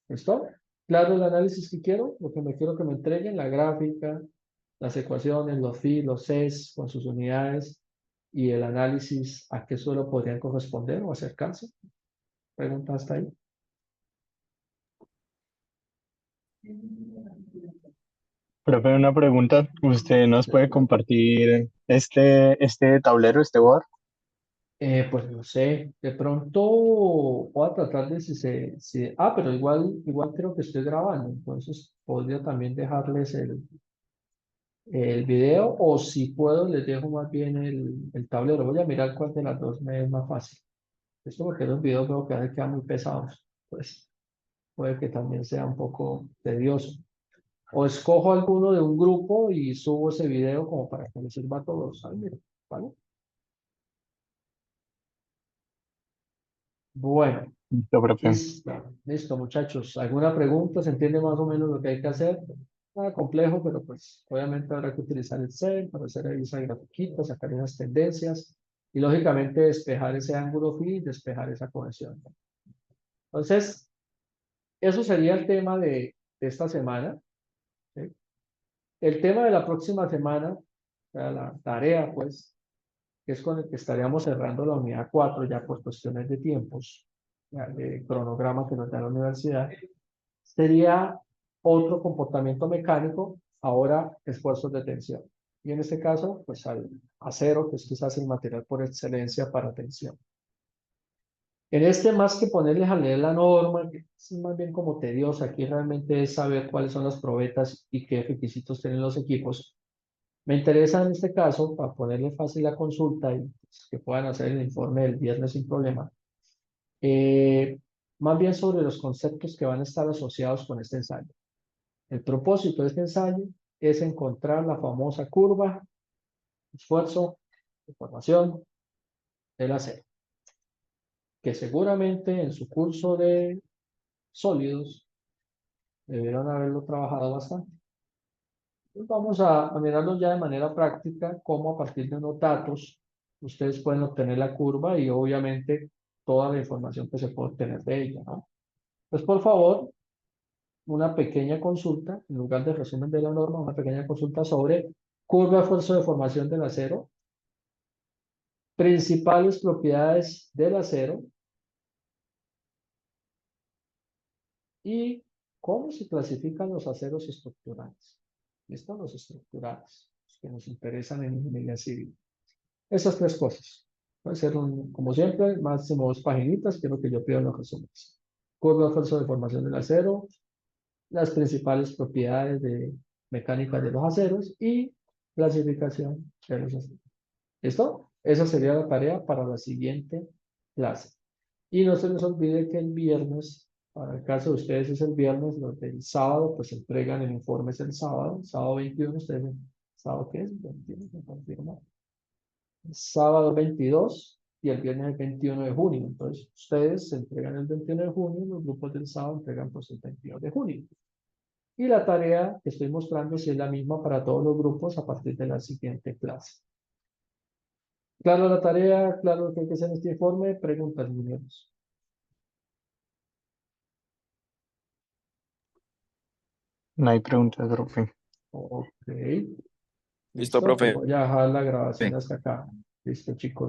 ¿Listo? Claro, el análisis que quiero, lo que me quiero que me entreguen, la gráfica, las ecuaciones, los phi, los es con sus unidades y el análisis a qué suelo podrían corresponder o acercarse. Pregunta hasta ahí. Profe, una pregunta. ¿Usted nos puede compartir este tablero, este board? Pues no sé, de pronto voy a tratar de pero igual creo que estoy grabando, entonces podría también dejarles el video o si puedo les dejo más bien el tablero. Voy a mirar cuál de las dos me es más fácil. Esto porque los videos veo que a veces quedan muy pesados, pues puede que también sea un poco tedioso. O escojo alguno de un grupo y subo ese video como para que les sirva a todos. Ay, mira, ¿vale? Bueno. Listo, profe. Listo, muchachos. ¿Alguna pregunta? ¿Se entiende más o menos lo que hay que hacer? Nada complejo, pero pues obviamente habrá que utilizar Excel para hacer ahí esa grafiquita, sacar esas tendencias y lógicamente despejar ese ángulo phi y despejar esa cohesión. Entonces, eso sería el tema de esta semana. ¿Sí? El tema de la próxima semana, o sea, la tarea, pues, que es con el que estaríamos cerrando la unidad 4 ya por cuestiones de tiempos, ya, de cronograma que nos da la universidad. Sería otro comportamiento mecánico, ahora esfuerzos de tensión. Y en este caso, pues al acero, que es quizás el material por excelencia para tensión. En este, más que ponerles a leer la norma, que es más bien como tediosa, aquí realmente es saber cuáles son las probetas y qué requisitos tienen los equipos. Me interesa en este caso, para ponerle fácil la consulta y pues, que puedan hacer el informe del viernes sin problema, más bien sobre los conceptos que van a estar asociados con este ensayo. El propósito de este ensayo es encontrar la famosa curva, esfuerzo, deformación del acero, que seguramente en su curso de sólidos debieron haberlo trabajado bastante. Entonces vamos a mirarlo ya de manera práctica, cómo a partir de unos datos ustedes pueden obtener la curva y obviamente toda la información que se puede obtener de ella, ¿no? Pues por favor, una pequeña consulta, en lugar de resumen de la norma, una pequeña consulta sobre curva de esfuerzo de formación del acero, principales propiedades del acero y cómo se clasifican los aceros estructurales. ¿Listo? Los estructurales, los que nos interesan en ingeniería civil. Esas tres cosas. Puede ser, como siempre, máximo 2 paginitas, que es lo que yo pido en los resúmenes. Curva de esfuerzo de formación del acero, las principales propiedades de mecánica de los aceros y clasificación de los aceros. ¿Listo? Esa sería la tarea para la siguiente clase. Y no se les olvide que el viernes, para el caso de ustedes es el viernes, los del sábado, pues entregan el informe es el sábado 21, ustedes, ¿sábado qué es? 21, me confirma. Sábado 22 y el viernes el 21 de junio. Entonces, ustedes se entregan el 21 de junio, los grupos del sábado entregan pues el 22 de junio. Y la tarea que estoy mostrando si es la misma para todos los grupos a partir de la siguiente clase. Claro la tarea, claro lo que hay que hacer en este informe, preguntas, mineros. No hay preguntas, profe. Ok. Listo, Listo, pues profe. voy a dejar la grabación Sí. hasta acá. Listo, chicos.